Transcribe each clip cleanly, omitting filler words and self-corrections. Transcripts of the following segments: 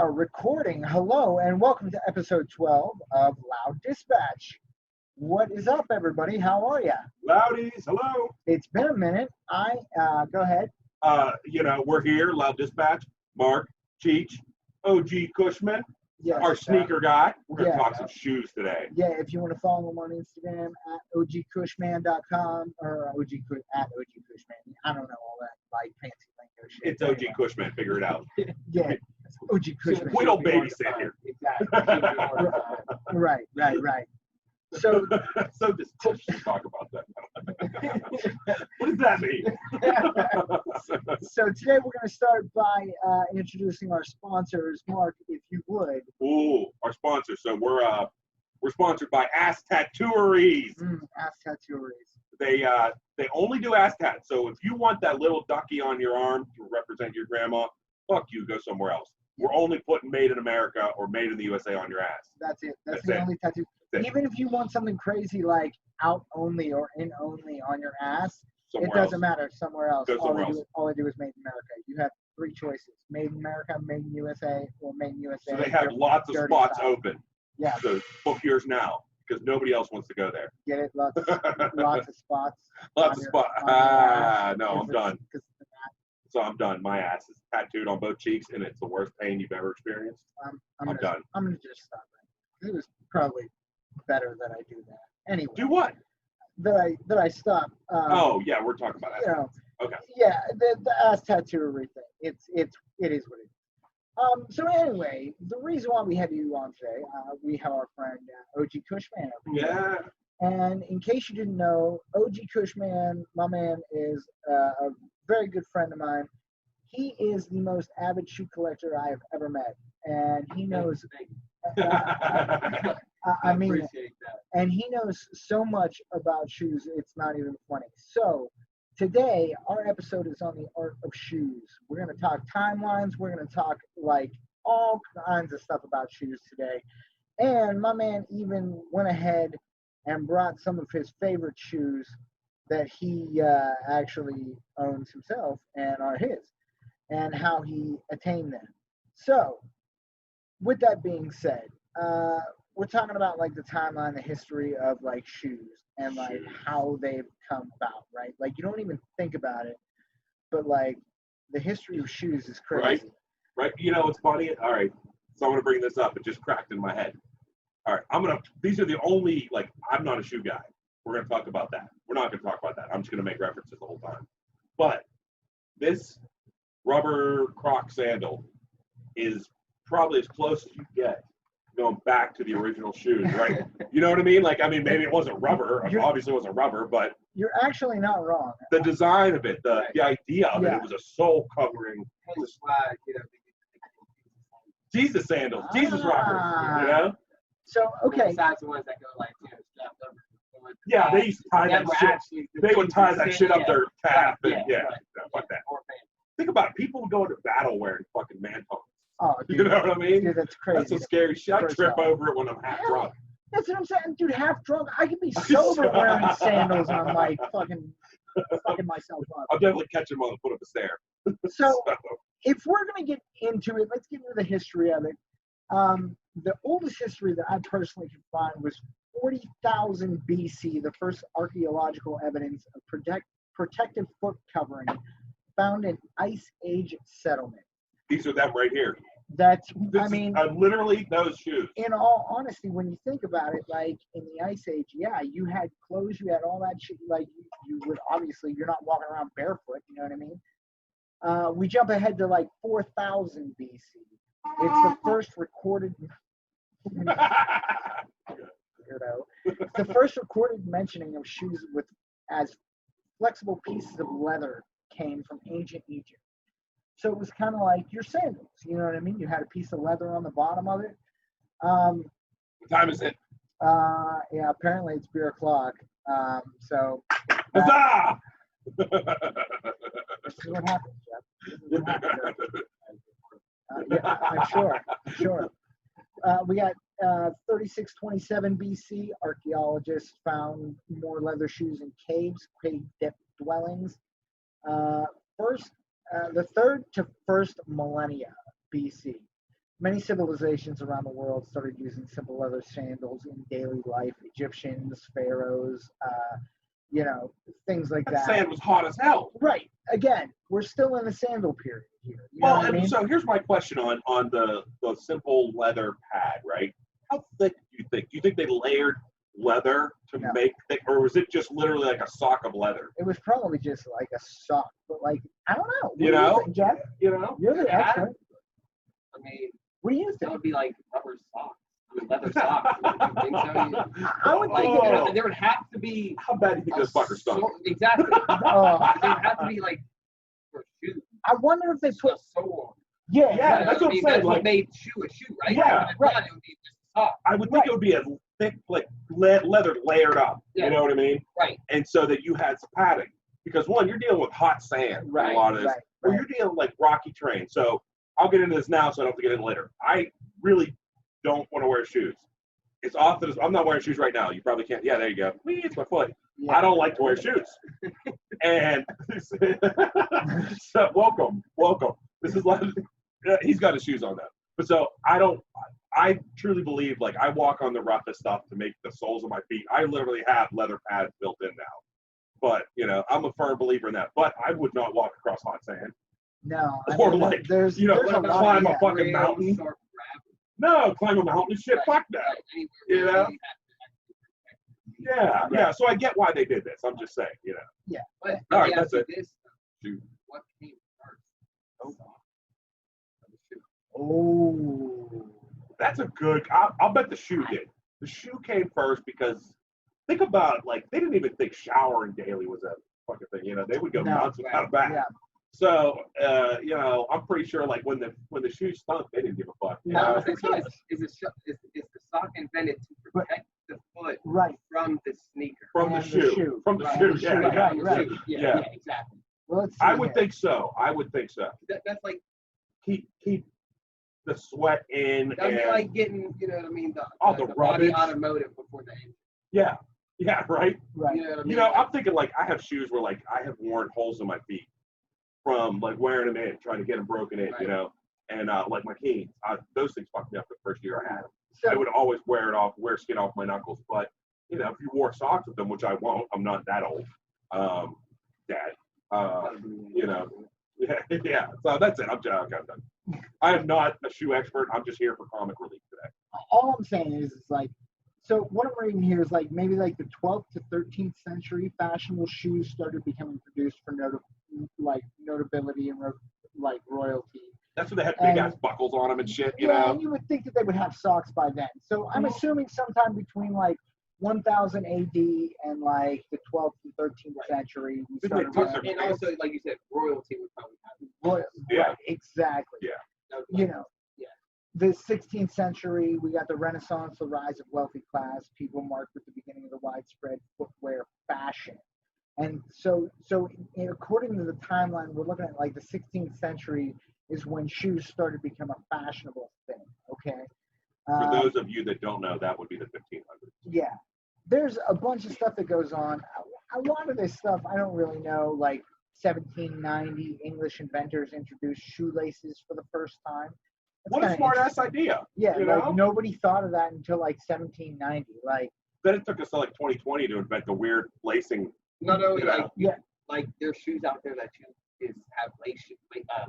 are recording. Hello and welcome to episode 12 of LOUDdispatch. What is up, everybody? How are ya? LOUDies, hello. It's been a minute. Go ahead. We're here, LOUDdispatch, Mark, Cheech, OG Cushman, Yes. our sneaker guy. We're going to Yeah. talk some shoes today. Yeah, if you want to follow him on Instagram at ogcushman.com or at OGCushman. I don't know all that like fancy lingo shit. It's OG Cushman, figure it out. Yeah, it's OG Cushman. We don't babysit here. Exactly. Right. So just talk about that. What does that mean? So today we're going to start by introducing our sponsors. Mark, if you would. Ooh, our sponsor. So we're sponsored by Ass Tattooeries. Ass Tattooeries. They only do ass tats. So if you want that little ducky on your arm to represent your grandma, fuck you, go somewhere else. We're only putting made in America or made in the USA on your ass. That's it. That's the only tattoo. Even if you want something crazy like out only or in only on your ass, it doesn't matter. Somewhere else. All I do is made in America. You have three choices: made in America, made in USA, or made in USA. So they have lots of spots open. Yeah. So book yours now because nobody else wants to go there. Get it? Lots of spots. Lots of spots. No, I'm done. So I'm done. My ass is tattooed on both cheeks, and it's the worst pain you've ever experienced. I'm done. I'm gonna just stop it. It was probably better that I do that. Anyway. Do what? That I stop. Oh yeah, we're talking about that. Okay. Yeah, the ass tattooery thing. It is what it is. So anyway, the reason why we have you on today, we have our friend OG Cushman. Yeah. And in case you didn't know, OG Cushman, my man, is a very good friend of mine. He is the most avid shoe collector I have ever met, and he knows. I mean, appreciate that. And he knows so much about shoes, it's not even funny. So today, our episode is on the art of shoes. We're going to talk timelines. We're going to talk like all kinds of stuff about shoes today. And my man even went ahead and brought some of his favorite shoes that he actually owns himself and are his, and how he attained them. So with that being said, we're talking about like the timeline, the history of like shoes and like how they've come about, right? Like you don't even think about it, but like the history of shoes is crazy. Right. You know, it's funny. All right. So I'm going to bring this up. It just cracked in my head. All right. These are the only, like, I'm not a shoe guy. We're going to talk about that. We're not going to talk about that. I'm just going to make references the whole time. But this rubber Croc sandal is probably as close as you get going back to the original shoes, right? You know what I mean? Like, I mean, maybe it wasn't rubber. Obviously, it wasn't rubber, but you're actually not wrong. The design of it, the idea of it was a soul covering. Jesus sandals, Jesus rockers, you know? So, okay. Besides the ones that go like, strapped over. Yeah, they used to tie that shit. They would tie that shit up their calf, and fuck that. Think about it. People would go into battle wearing fucking man-tones. Oh, dude, you know what I mean? Dude, that's crazy. That's some scary shit. I trip over it when I'm half drunk. That's what I'm saying, dude. Half drunk, I could be sober wearing sandals, and I'm like fucking myself up. I'll definitely catch him on the foot of the stair. So, if we're gonna get into it, let's get into the history of it. The oldest history that I personally could find was 40,000 BC, the first archaeological evidence of protective foot covering found in Ice Age settlement. These are them right here. Literally those shoes. In all honesty, when you think about it, like in the Ice Age, yeah, you had clothes, you had all that shit. Like you would obviously, you're not walking around barefoot. You know what I mean? We jump ahead to like 4,000 BC. It's the first recorded. It's the first recorded mentioning of shoes as flexible pieces of leather came from ancient Egypt. So it was kind of like your sandals, you know what I mean? You had a piece of leather on the bottom of it. What time is it? Yeah, apparently it's beer o'clock. So. Huzzah! This is what happens, Jeff. This is what happens. Yeah, I'm sure. We got 3627 BC. Archaeologists found more leather shoes in caves, cave dwellings. The third to first millennia BC. Many civilizations around the world started using simple leather sandals in daily life. Egyptians, pharaohs, things like That that. sand was hot as hell. Right. Again, we're still in the sandal period here. You know Well, what I and mean? so here's my question on the simple leather pad, right? How thick do you think? Do you think they layered leather to No. make thick, or was it just literally like a sock of leather? It was probably just like a sock, but like I don't know. What You do know? think, Jeff? You know? You're the Yeah. expert. I mean, What do you that think? would be like rubber socks. I mean, leather socks. You think so? I would Like, think there would have to be. How bad do you think this fucker stunk? Exactly. Oh. There would have to be like for shoes. I wonder if they put. Just so long. Yeah. Yeah, that's what I'm saying, That's like- what made shoe a shoe, right? Yeah, If right. not, it would be just a sock. I would think it would be a thick, like leather layered up. Yeah. You know what I mean? Right. And so that you had some padding, because one, you're dealing with hot sand in Right, a lot of this, right, or right. you're dealing with like rocky terrain. So I'll get into this now, so I don't have to get in later. I really don't want to wear shoes. It's often I'm not wearing shoes right now. You probably can't. Yeah, there you go. Whee, it's my foot. Yeah. I don't like to wear shoes. And so welcome. This is like he's got his shoes on now. But so I truly believe, like, I walk on the roughest stuff to make the soles of my feet. I literally have leather pads built in now. But, I'm a firm believer in that. But I would not walk across hot sand. No. I Or mean, like, there's a lot. climb a Yeah. fucking Real mountain. sharp gravel. No, climb a mountain. Shit, fuck that. Right, anywhere You where know? you have to actually protect. Yeah. So I get why they did this. I'm just saying, But All right, let me that's ask it. you this, Shoot. what came first? Oh. Oh. That's a good. I'll bet the shoe did. The shoe came first because think about, like, they didn't even think showering daily was a fucking thing. They would go No, months without a bath. Yeah. So I'm pretty sure, like, when the shoes stunk, they didn't give a fuck. No, Now, of course. is the sock invented to protect the foot Right. from the sneaker? From the And the shoe. shoe. From the Right. shoe. From the Yeah. shoe, yeah. right, right. Yeah, Yeah. exactly. Well, let's see I would here. think so. That's like Keep the sweat in. that'd be and like getting, you know what I mean, the rubbish. body automotive before the engine. yeah, right. Right. You know what I mean? I'm thinking, like, I have shoes where, like, I have worn holes in my feet from, like, wearing them in, trying to get them broken in, Right. and like my Keens, those things fucked me up the first year I had them. So, I would always wear skin off my knuckles, but if you wore socks with them, which I won't, I'm not that old, Dad. Yeah. So that's it. I'm done. I am not a shoe expert. I'm just here for comic relief today. all I'm saying is, it's like, so what I'm reading here is like maybe like the 12th to 13th century, fashionable shoes started becoming produced for notability and like royalty. That's when they had big ass buckles on them and shit. You Yeah, know. and you would think that they would have socks by then. So I'm assuming sometime between like 1000 AD and like the 12th and 13th century, we Didn't they started tuck wearing their And also, like you said, royalty would probably happen. royal. Yeah. Right, exactly. Yeah. You know. Yeah. The 16th century, we got the Renaissance, the rise of wealthy class. People marked with the beginning of the widespread footwear fashion. And so according to the timeline, we're looking at like the 16th century is when shoes started to become a fashionable thing. Okay. For those of you that don't know, that would be the 1500s. Yeah. There's a bunch of stuff that goes on. A lot of this stuff I don't really know. Like 1790, English inventors introduced shoelaces for the first time. That's What a kinda smart ass interesting. idea. Yeah, You like know? nobody thought of that until like 1790. Like, Then it took us to like 2020 to invent the weird lacing. Not only You know? like there's shoes out there that have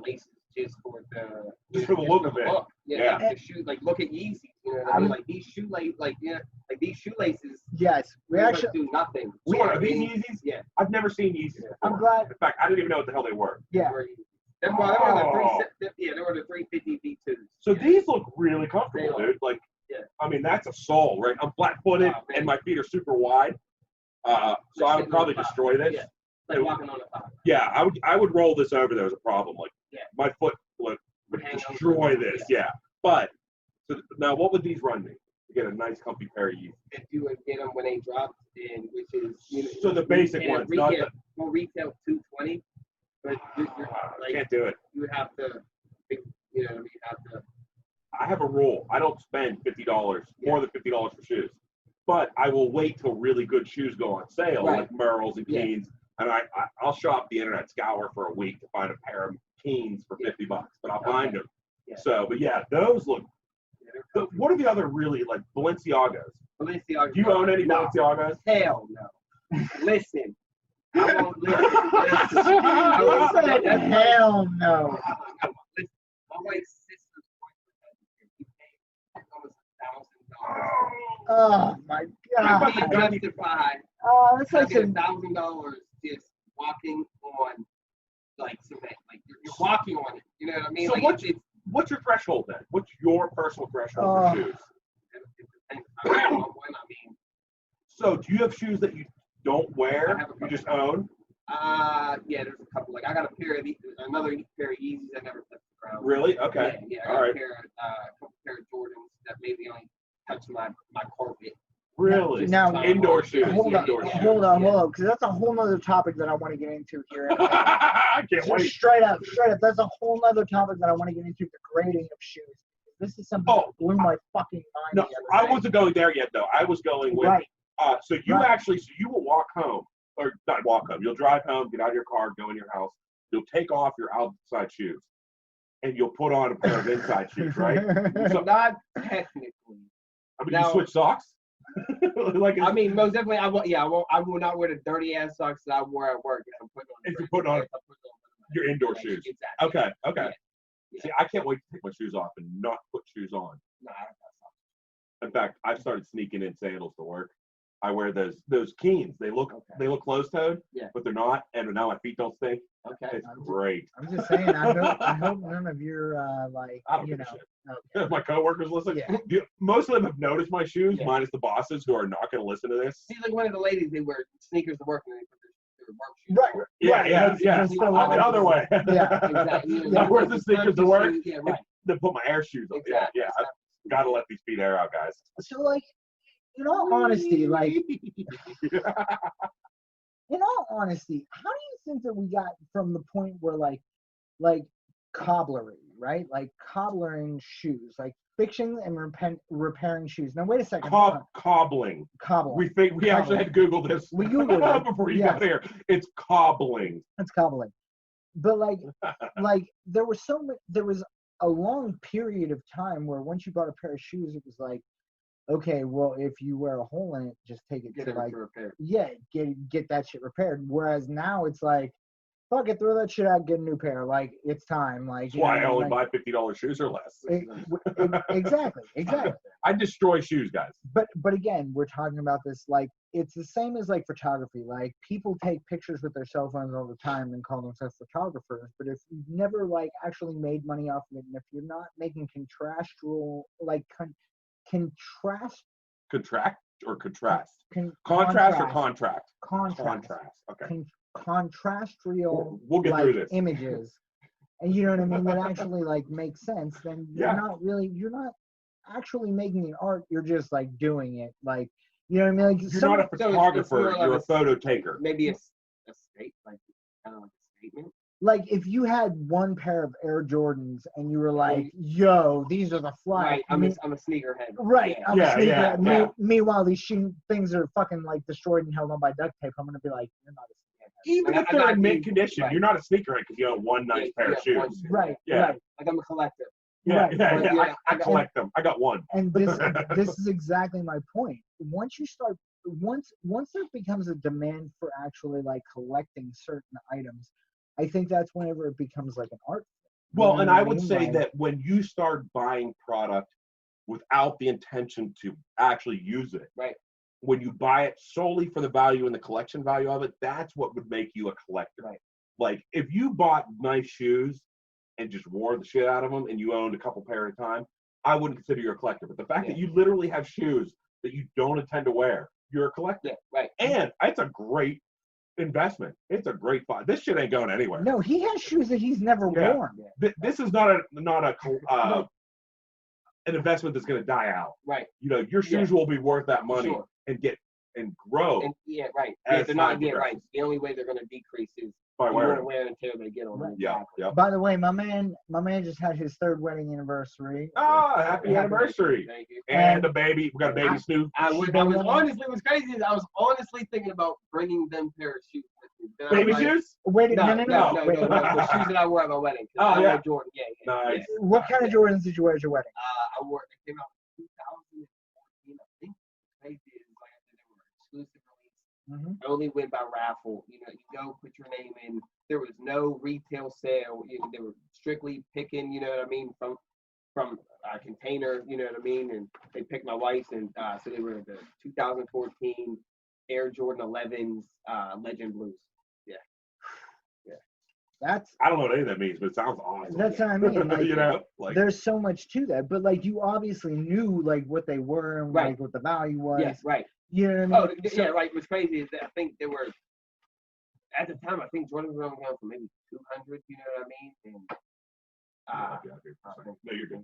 laces just for the Just for the look of it. Yeah, Yeah. the shoe, like look at Yeezys. You know what I mean? Like these shoelaces. yes, we pretty much actually, do nothing. So what, are these I mean, Yeezys? Yeah. I've never seen Yeezys before. I'm glad. In fact, I didn't even know what the hell they were. Yeah, They were the 350 V2s. So Yeah. these look really comfortable, They are. dude. Like, Yeah. I mean, that's a sole, right? I'm flat-footed Oh, man. and my feet are super wide. So I would probably destroy this. Yeah. Like walking on a top. Yeah, I would roll this over. There was a problem. Like, Yeah. my foot would Hang on. destroy this. Yeah. But so now, what would these run me to get a nice, comfy pair of Yeezys? If you would get them when they dropped, and which is So the basic and ones, not retail, the. will retail 220, but I like can't do it. you would have to, you have to. I have a rule. I don't spend $50 more than $50 for shoes, but I will wait till really good shoes go on sale, Right. like Merrell's and Yeah. Keens, and I'll shop the internet, scour for a week to find a pair of Keens for $50, but I'll find them. Yeah. So, but yeah, those look. Yeah, they're What are the other really like Balenciagas? Balenciaga. Do you own any No. Balenciagas? Hell no. Listen. I won't listen. He said, hell no. Listen, my wife's sister's boyfriend, he paid almost $1,000. Oh my god. He justified Oh, that's like having some, $1,000 just walking on like cement. Like you're walking on it. You know what I mean? So like what's your threshold then? What's your personal threshold for shoes? it depends. I don't know when. I mean, So do you have shoes that you don't wear? I have a You couple. just own? Yeah, there's a couple. Like I got another pair of Yeezys I never touched the ground. Really? Okay. Yeah, I All got right. a couple pair of Jordans that maybe only touch my carpet. Really? Now- Indoor shoes. hold on, Indoor shoes. hold on, because that's a whole nother topic that I want to get into here. I can't wait. Straight up, that's a whole nother topic that I want to get into, the grading of shoes. This is something that blew my fucking mind. No, the other I day. wasn't going there yet though. I was going with Right. So you Right. actually, so you will walk home, or not walk home. You'll drive home, get out of your car, go in your house. You'll take off your outside shoes, and you'll put on a pair of inside shoes, right? So, Not technically. I mean, Now- you switch socks. Like, I mean, most definitely, I will not wear the dirty ass socks that I wore at work if I'm putting on. If you put on your indoor Right, shoes. Exactly. Okay. Yeah. See, I can't wait to take my shoes off and not put shoes on. No, I don't got socks. In fact, I've started sneaking in sandals to work. I wear those Keens. They look closed-toed, Yeah. but they're not, and now my feet don't stink. Okay. It's great. I'm just saying, I hope none of your I don't you give know. a shit. Okay. If my coworkers listen, Yeah. most of them have noticed my shoes, Yeah. minus the bosses who are not going to listen to this. See, like one of the ladies, they wear sneakers to work and they put their work shoes. Right. on. Yeah. Just so I'm the other way. Yeah. Exactly. I wear the sneakers to work. Yeah, right. Then put my air shoes on. Exactly. Yeah. I got to let these feet air out, guys. So, like, in all honesty, how do you think that we got from the point where like cobblery, right? Like cobbling shoes, like fixing and repairing shoes. Now, wait a second. Cobbling. Cobbling. We actually had to Google this. We Googled it. before you Yes. got here. It's cobbling. That's cobbling. But like there was a long period of time where once you bought a pair of shoes, it was like, okay, well, if you wear a hole in it, just take it Get to it like, repaired. yeah, get that shit repaired. Whereas now it's like, fuck it, throw that shit out, get a new pair. Like, it's time. Like, That's why I only like, buy $50 shoes or less. Exactly. I destroy shoes, guys. But again, we're talking about this like it's the same as like photography. Like people take pictures with their cell phones all the time and call themselves photographers. But if you've never like actually made money off of it, and if you're not making contrast Or contrast? Con- Contrast or contract? contrast. Okay. Contrastrial We'll get like through this. images, and you know what I mean, that actually like makes sense. Then Yeah. you're not actually making an art. You're just like doing it, like, you know what I mean. Like You're not a photographer. more like You're a a- photo taker. Maybe a state, like kind of like a statement. like if you had one pair of Air Jordans and you were like, "Yo, these are the fly." Right. I'm a sneakerhead. Right. Yeah. I'm a Yeah, sneaker. yeah. Meanwhile, these things are fucking like destroyed and held on by duct tape. I'm gonna be like, "You're not a sneakerhead." Even Like, if they're I in mint mean, condition, right. you're not a sneakerhead because you own one nice pair of shoes. one shoe. Right. Yeah. Right. Like I'm a collector. Yeah, Right. yeah, yeah. Yeah, I collect them. I got one. And this is exactly my point. Once there becomes a demand for actually like collecting certain items, I think that's whenever it becomes like an art. You Well, know and what I would mean? say Like, that when you start buying product without the intention to actually use it, Right. when you buy it solely for the value and the collection value of it, that's what would make you a collector. Right. Like if you bought nice shoes and just wore the shit out of them and you owned a couple pair at a time, I wouldn't consider you a collector. But the fact that you literally have shoes that you don't intend to wear, you're a collector. Yeah. Right. And it's a great investment. It's a great buy. This shit ain't going anywhere. no, he has shoes that he's never Yeah. worn. This is not an investment that's going to die out. Right. You know, your shoes will be worth that money Sure. and grow And yeah. Right. as Yeah, they're not. time Yeah. Right. progresses. The only way they're going to decrease is by you wearing won't wear it until they get on. Right. them. Yeah, Exactly. yeah. By the way, my man just had his 3rd wedding anniversary. Ah, happy anniversary. Thank you. And a baby. We got a baby Snoop. I was honestly, what's crazy is I was honestly thinking about bringing them pair of shoes with Then I Baby was like, shoes? Wait, No, no. The shoes that I wore at my wedding. Oh, I yeah. wore Jordan. Yeah. Nice. What kind of Jordans did you wear at your wedding? I wore. They came out in 2014. I think. Crazy is like I said, they were exclusive release. Mm-hmm. Only win by raffle. You go put your name in. There was no retail sale. They were strictly picking. You know what I mean? From a container. You know what I mean? And they picked my wife's, and so they were the 2014 Air Jordan 11s Legend Blues. I don't know what any of that means, but it sounds awesome. That's what I mean. Like, you know, like there's so much to that, but like you obviously knew like what they were and like what the value was. Yes, right. You know what I mean? Oh, yeah, right. What's crazy is that I think they were at the time. I think Jordan was only going for maybe 200. You know what I mean? And no, you're good.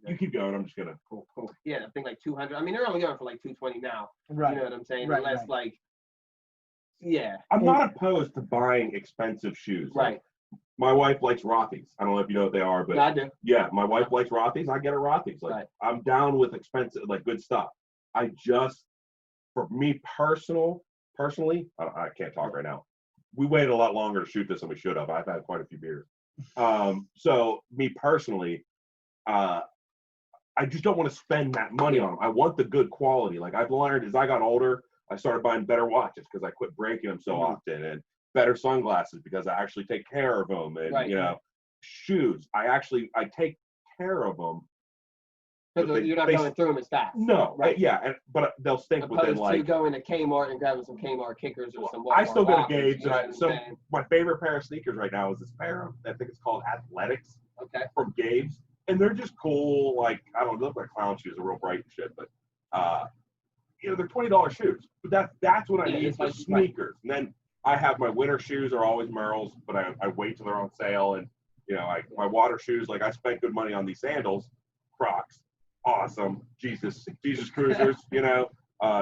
You keep going. I'm just gonna. Cool. Yeah, I think like 200. I mean, they're only going for like 220 now. Right. You know what I'm saying? Right, Unless like, yeah. I'm not opposed to buying expensive shoes. Right. Like, my wife likes Rothy's. I don't know if you know what they are, but Yeah, I do. yeah, my wife likes Rothy's. I get her Rothy's. Like, I'm down with expensive, like good stuff. I just, for me personally, I can't talk right now. We waited a lot longer to shoot this than we should have. I've had quite a few beers. So me personally, I just don't want to spend that money on them. I want the good quality. Like I've learned as I got older, I started buying better watches because I quit breaking them so often, and better sunglasses because I actually take care of them. And you know, shoes, I take care of them. Because you're not going through them as fast. No, but they'll stink within like. To going to Kmart and grabbing some Kmart kickers or some. I still go to Gabe's. You know So my favorite pair of sneakers right now is this pair of, I think it's called Athletics. Okay. From Gabe's, and they're just cool. Like I don't know, they look like clown shoes, are real bright and shit, but you know, they're $20 shoes. But that's what I need for sneakers. And then I have my winter shoes are always Merrell's, but I wait till they're on sale. And you know, my water shoes, like I spent good money on these sandals, Crocs. Awesome, Jesus Cruisers, you know,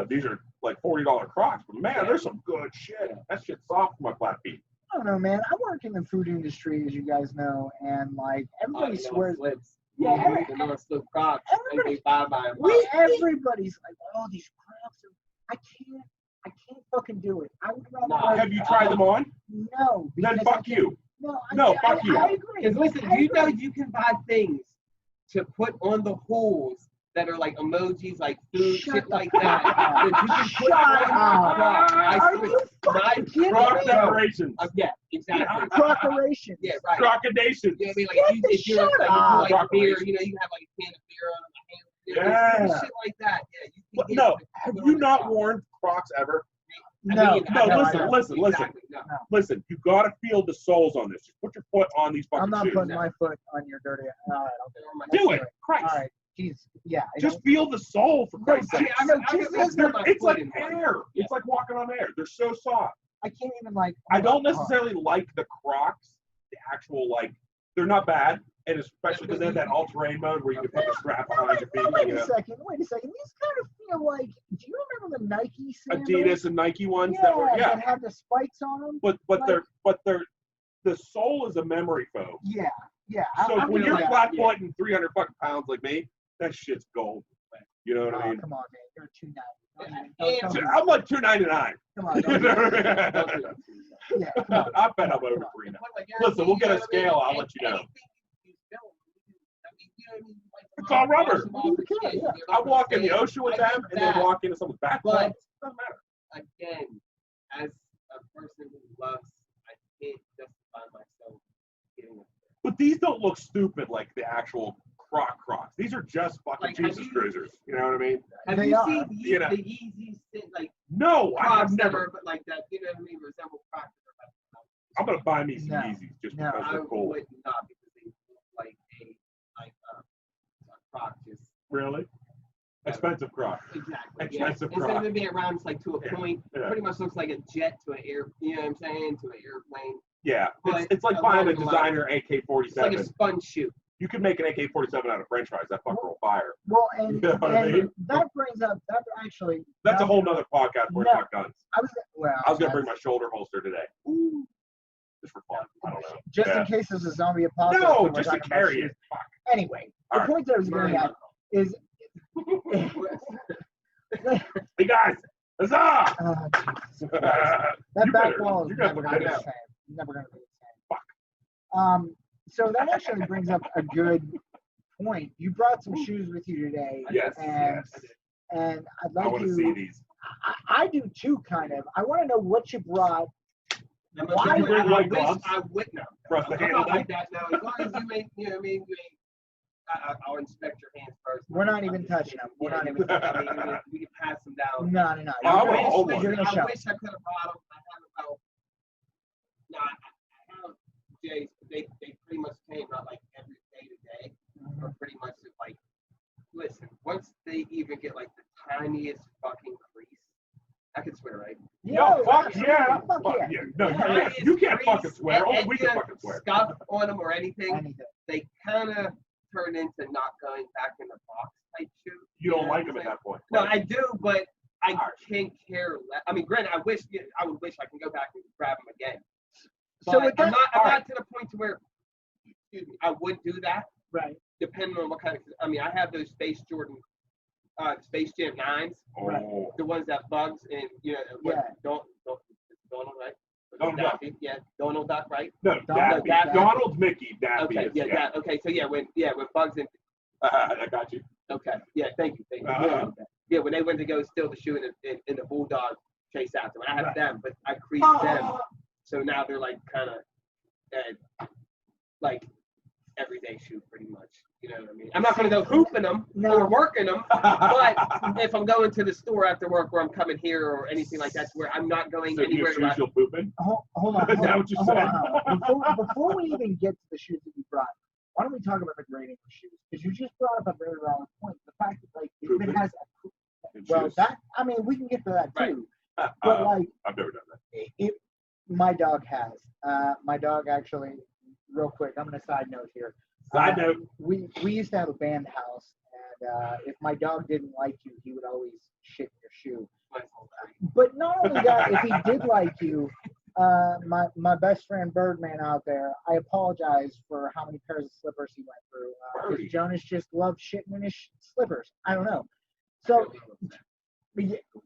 these are like $40 Crocs, but man, there's some good shit. That shit's soft for my flat feet. I don't know, man. I work in the food industry, as you guys know, and like everybody swears. Yeah, everybody's like, oh, these Crocs. I can't fucking do it. I would rather. Have you tried them on? No. Then fuck you. No, fuck you. I agree. Because listen, you know you can buy things to put on the holes that are like emojis, like food, shit like that. That you can put Are you fucking kidding me? Croc decorations. Yeah, exactly. Crockeration. Yeah, right. Crocodation. You know what I mean? Like if you like beer, you know, you have like a can of beer on the hand. Shit like that. Yeah. You can no, have you not worn Crocs ever? No. Listen. Listen, you gotta feel the soles on this. Just put your foot on these fucking shoes. I'm not putting my foot on your dirty. All right, do it, Christ. All right, jeez, yeah. Just feel the sole for Christ's sake. It's like air. Yeah. It's like walking on air. They're so soft. I can't even like. I don't necessarily like the Crocs. The actual like, they're not bad, and especially because they have that all-terrain mode where you can put the strap behind your feet. Wait a second. These kind of feel like. Do you remember the Nike sandals? Adidas and Nike ones that had the spikes on them. But they're the sole is a memory foam. Yeah. So when you're flat footing 300 fucking pounds like me, that shit's gold. You know what I mean? Come on, man. You're $2.99. I'm like $2.99. Come on. Yeah, come on. I bet I'm over $3 now. Listen, we'll get a scale. I'll let you know. It's all rubber. I walk in the ocean with them, and then walk into someone's backpack. Doesn't matter. Again, as a person who loves, I can't justify myself getting it. But these don't look stupid like the actual Crocs. These are just fucking Jesus Cruisers. You know what I mean? Have you seen the Yeezys like? No, I have never. But like that, you know what I mean? Resemble Crocs. I'm gonna buy me some Yeezys just because they're cool. I would not, because they look like a Croc. Really? Expensive Croc. Exactly. Expensive Croc. Instead of being around like to a point, pretty much looks like a jet to an air. You know what I'm saying? To an airplane. Yeah, it's like buying a designer AK-47. It's like a sponge shoe. You could make an AK-47 out of French fries. That fucker will fire. Well, and, you know what I mean? That brings up that actually. That's a whole nother podcast where it's not guns. I was gonna bring my shoulder holster today. Ooh. Just for fun. I don't know. Just in case there's a zombie apocalypse. No, just to carry it. Fuck. Anyway, the point that I was getting at is. Hey guys, Huzzah! Jesus Christ. That You back better- wall is you're gonna never have going to to be cut the it same. Never going to be the same. Fuck. So that actually brings up a good point. You brought some shoes with you today. Yes, And, yes. and I'd I like want to see you. these. I do too, kind of. I want to know what you brought. Why you bring white gloves I would no. for us to I'm handle not like them? that now. As long as you ain't, you know what I mean? You ain't, I'll inspect your hands first. We're not I'm even just touching kidding. them. We're Yeah, not you even can- touching I mean, we can pass them down. No. Oh, I I wanna wish, hold listen, one. You're gonna I show. wish I could have brought them. I have about. No, I have J's. They pretty much came out like every day to day, or pretty much just like. Listen, once they even get like the tiniest fucking crease, I can swear, right? Yo, fuck yeah. Fuck Fuck yeah. yeah. No, Tiniest you can't crease, fucking swear. Only we can and fucking swear. Scuff on them or anything. Anything. They kind of turn into not going back in the box type shoe. You don't know like what them I'm at saying? that point. No, Right. I do, but I Alright. can't care less. I mean, granted, I would wish I can go back and grab them again. But So with that, I'm alright. not to the point to where, excuse me, I would do that Right. depending on what kind of. I mean, I have those Space Space Jam 9s, Right. Oh. the ones that Bugs and what, Yeah. Donald, right? Donald Duck. Daffy, yeah, Donald Duck, right? No, Donald, Daffy. Daffy. Donald, Mickey, Daffy. Okay, is, yeah, okay, so when Bugs and I got you. okay, yeah, thank you. Uh-huh. Yeah, when they went to go steal the shoe in the Bulldog chase after, I have Right. them, but I creased them, so now they're like kind of like everyday shoe pretty much. You know what I mean? I'm not gonna go hooping them No. or working them, but if I'm going to the store after work or I'm coming here or anything like that, to where I'm not going So anywhere. your shoes you'll pooping? Hold on. Is that what you hold said? on. Before we even get to the shoes that you brought, why don't we talk about the grading of shoes? Because you just brought up a very valid point. The fact that like if Pooping it has In well shoes? that I mean we can get to that too. Right. But like I've never done that. my dog has. My dog actually, real quick, I'm gonna side note here. Side note. We used to have a band house, and if my dog didn't like you, he would always shit in your shoe. But not only that, if he did like you, my best friend Birdman out there, I apologize for how many pairs of slippers he went through. 'Cause Birdie. Jonas just loved shitting in his slippers. I don't know. So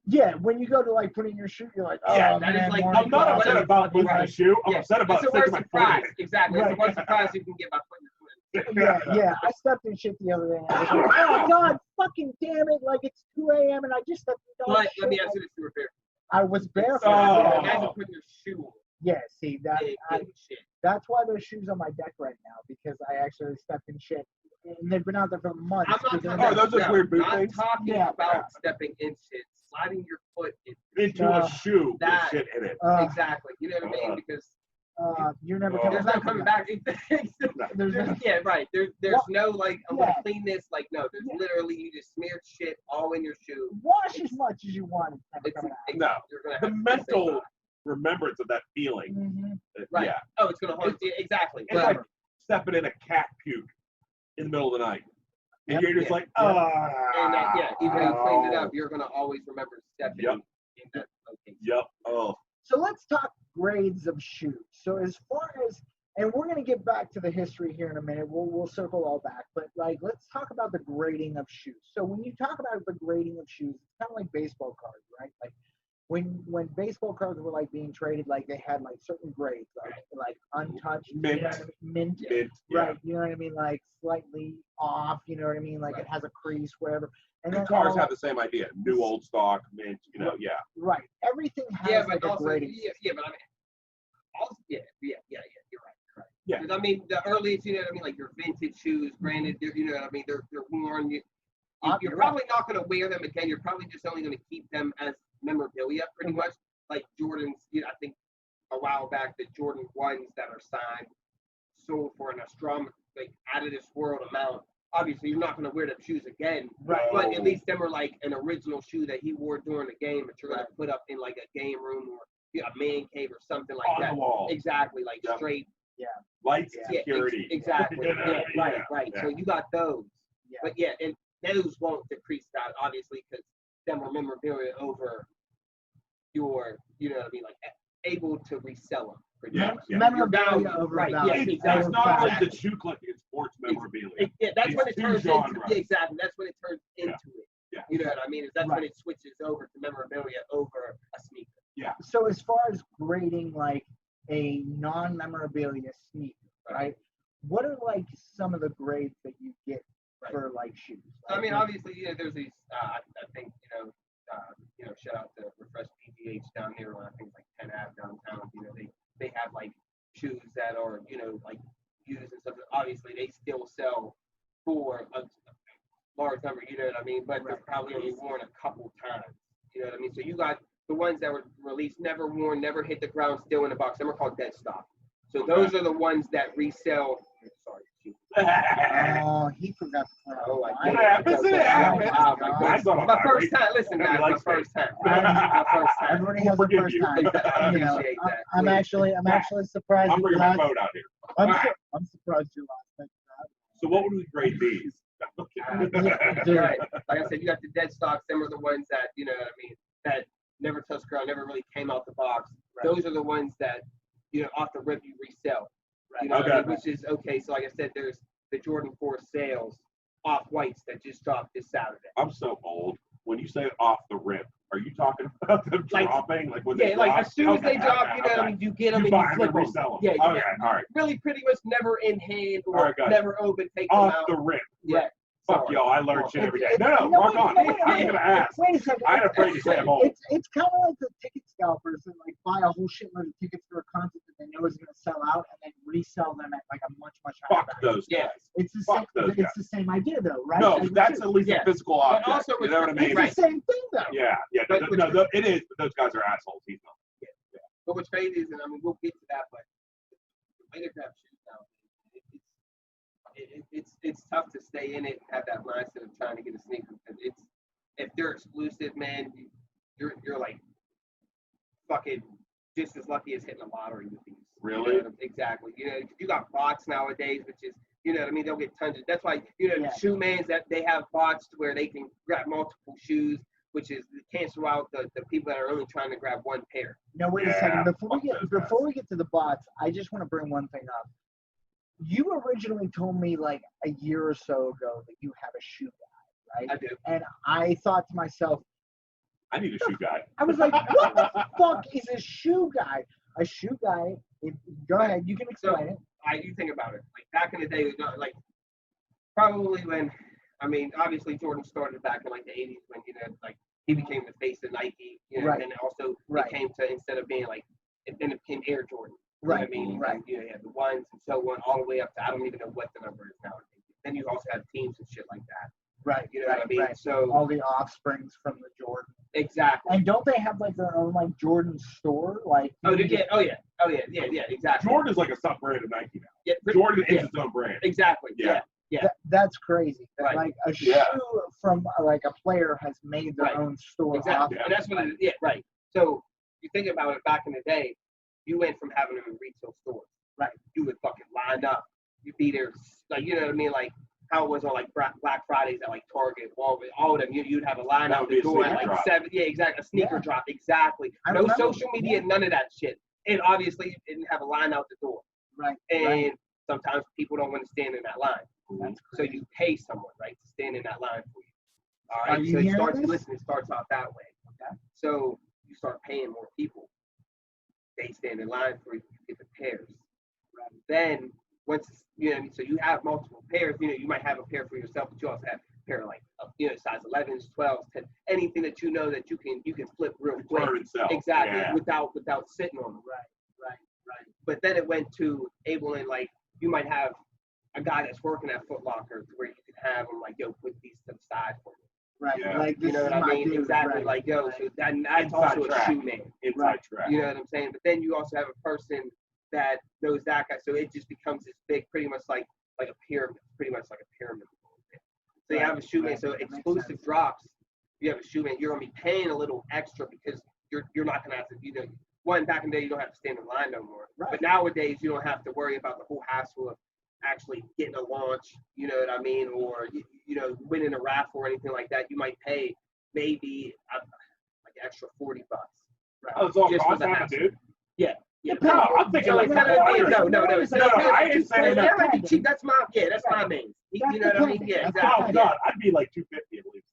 yeah, when you go to like put in your shoe, you're like, oh Yeah, that is man, like- more I'm not upset about losing a Right. shoe. I'm Yeah. upset about It's the sticking worst my foot surprise. in it. Exactly. It's the Right. worst surprise you can get by putting your foot in. yeah, I stepped in shit the other day. And I was like, oh God, fucking damn it! Like it's 2 a.m. and I just stepped in dog But shit. let me ask you this: you were barefoot. I was barefoot. Oh. Imagine putting your shoe on. Yeah, see that. Big shit. That's why those shoes on my deck right now because I actually stepped in shit, and they've been out there for months. I'm not because talking Oh, those are no, weird boot not things? talking Yeah. about stepping in shit, sliding your foot in. Into a shoe with that- shit in it. Exactly. You know what I mean? Because You're never Oh. coming there's back. no from coming that. back. There's no- Yeah, right. There's Well, no like I'm yeah. gonna clean this. Like no, there's Yeah. literally you just smeared shit all in your shoe. Wash as much as you want. It's never It's, coming out. No. You're gonna The have to mental say, remembrance of that feeling. Mhm. right. Yeah. Oh, it's gonna haunt you. Exactly. It's like stepping in a cat puke in the middle of the night. And Yep. you're just Yeah. like, And yeah, even though you cleaned it oh. up, you're gonna always remember stepping Yep. in that location. Yep. Oh. So let's talk grades of shoes. So as far as, and we're gonna get back to the history here in a minute. We'll circle all back, but like let's talk about the grading of shoes. So when you talk about the grading of shoes, it's kind of like baseball cards, right? Like when baseball cards were like being traded, like they had like certain grades, like untouched, Mint. you know what I mean? Mint, Mint. Yeah. right? You know what I mean? Like slightly off, you know what I mean? Like it has a crease, whatever. And then Cars all- have the same idea. New, old stock, mint. You know. Yeah. right. Everything has Yeah, like but a also, grading. yeah, but I mean, also, yeah, you're right. Yeah. 'Cause, I mean, the earliest, you know what I mean, like your vintage shoes. Granted, you know what I mean, they're worn. You're You're probably not going to wear them again. You're probably just only going to keep them as memorabilia, pretty much. Like Jordans, I think a while back, the Jordan 1s that are signed sold for an astronomical, like out of this world amount. Obviously, you're not going to wear them shoes again, Right. but at least them are like an original shoe that he wore during the game that you're going to put up in like a game room or a man cave or something like On that. the wall. Exactly, like Yep. straight. Lights, Yeah. security. Exactly. Yeah, right. Yeah. So you got those. Yeah. But yeah, and those won't decrease that obviously because them are memorabilia over your, you know what I mean, like able to resell them. Pretty Yeah, much. yeah. Memorabilia Your value, over right, value. yeah, It's exactly. not like Exactly. the shoe collecting, it's sports memorabilia. Yeah, that's It's when it two turns genres. into. Yeah, exactly. That's when it turns Yeah. into it. Yeah. You know what I mean? That's when Right. it switches over to memorabilia over a sneaker. Yeah. So as far as grading like a non-memorabilia sneaker, right? What are like some of the grades that you get for like shoes? So, I mean, obviously, there's these. I think shout out to Refresh PGH down here on I think it's like 10 Ave downtown. They have like shoes that are like used and stuff. Obviously, they still sell for a large number. You know what I mean? But they're probably only worn a couple times. You know what I mean? So you got the ones that were released, never worn, never hit the ground, still in the box. Them are called dead stock. So those are the ones that resell. Sorry. Oh, he forgot to put Oh, on. I happens. It happens. My first time. Listen, guys, my first time. My first time. Everybody has their first time. I You know, appreciate that. I'm actually surprised. I'm bringing my phone out here. I'm surprised you lost. So what would we grade these? Right. Like I said, you got the dead stocks. Them are the ones that that never touched ground, never really came out the box. Right. Those are the ones that off the rip you resell. Right. You know what I Okay. mean? Which is okay. So like I said, there's the Jordan 4 sales off whites that just dropped this Saturday. I'm so old. When you say off the rip, are you talking about them dropping? Like when they like drop? as soon as they drop, what I mean, you get them You and buy you them flip and them. resell them. Yeah, Okay, all right. Really pretty much never in hand or All right, guys. never open, take them Off out. the rip. Yeah. Fuck Sorry. y'all, I learn shit every day. It's- No, rock on. I'm gonna ask. Wait a second. I ain't afraid to say I'm old. It's kind of like the ticket scalpers that like buy a whole shitload of tickets for a concert that they know is going to sell out and then resell them at like a much higher Fuck value. those Yeah. guys. It's the Fuck same. those guys. It's the same idea though, right? No, Like, that's at least Yeah. a physical But object. also You know what I mean? it's Right. the same thing though. Yeah. But- No, it is, but those guys are assholes. He's not. But what's crazy is, and I mean, we'll get to that, but the way to grab shoes now, it's tough to stay in it and have that mindset of trying to get a sneaker. Because if they're exclusive, man, you're like fucking just as lucky as hitting a lottery with these. Really? Exactly. You got bots nowadays, which is what I mean, they'll get tons of. That's why Yeah. the shoe mans that they have bots to where they can grab multiple shoes, which is cancel out the people that are only trying to grab one pair. No, wait a Yeah, second. fuck those guys. Before we get to the bots, I just want to bring one thing up. You originally told me like a year or so ago that you have a shoe guy, right? I do. And I thought to myself, I need a shoe guy. I was like, what the fuck is a shoe guy? A shoe guy, go ahead, you can explain it. You think about it. Like back in the day, like probably when, I mean, obviously Jordan started back in like the 80s when like he became the face of Nike, Right. and also Right. became to instead of being like, then it became Air Jordan. You know what I Right, mean, right. And, you had the ones and so on, all the way up to I don't even know what the number is nowadays. Then you also have teams and shit like that. Right, You know right, what I mean? right. So All the offsprings from the Jordan. exactly. And don't they have like their own like Jordan store? Like Oh you yeah, exactly. Jordan is like a sub brand of Nike now. Yeah, Jordan is yeah, its own brand. exactly. Yeah. Yeah. That's crazy. That, Right. like a Yeah. shoe from like a player has made their Right. own store. Exactly. Yeah. And that's what it is. Yeah, right. So you think about it back in the day, you went from having them in retail stores. Right. You would fucking line up. You'd be there, like, you know what I mean? Like how it was on like Black Fridays at like Target, Walmart, all of them. You'd have a line That out would the be a door at sneaker like drop. 7. Yeah, exactly. A sneaker Yeah. drop. Exactly. I No remember, social media, yeah. none of that shit. And obviously didn't have a line out the door. Right. And right. sometimes people don't want to stand in that line. That's So crazy. you pay someone, right, to stand in that line for you. All Are right. you So it hearing starts. this? Listen, it starts off that way. Okay. So you start paying more people. They stand in line for you. You get the pairs. Right. Then once so you have multiple pairs. You might have a pair for yourself, but you also have a pair like size 11s, 12s, 10, anything that that you can flip real quick. Turn itself. Exactly. Yeah. Without sitting on them. Right. But then it went to able and like you might have a guy that's working at Foot Locker to where you can have him like, yo, put these to the side for me. Right. Yeah. Like this You know is what I my mean? dude. Exactly. Right. Like, yo, right. so that's Inside also track. a shoe man. Inside Right. track. You know what I'm saying? But then you also have a person that knows that guy. So it just becomes this big, pretty much like a pyramid, pretty much like a pyramid. So you Right, have a shoe man. right. So That makes exclusive sense. drops, you have a shoe man. You're gonna be paying a little extra because you're not gonna have to. One back in the day you don't have to stand in line no more. Right. But nowadays you don't have to worry about the whole hassle of actually getting a launch. You know what I mean? Or winning a raffle or anything like that. You might pay maybe like extra $40. Right. Oh, it's all Just for cost the on it, hassle. dude. Yeah. No, I'm thinking So like it's not no, I ain't saying that that. might be cheap. That's my main. You know what I mean? Yeah, That's Oh exactly. God, I'd be like 250 at least.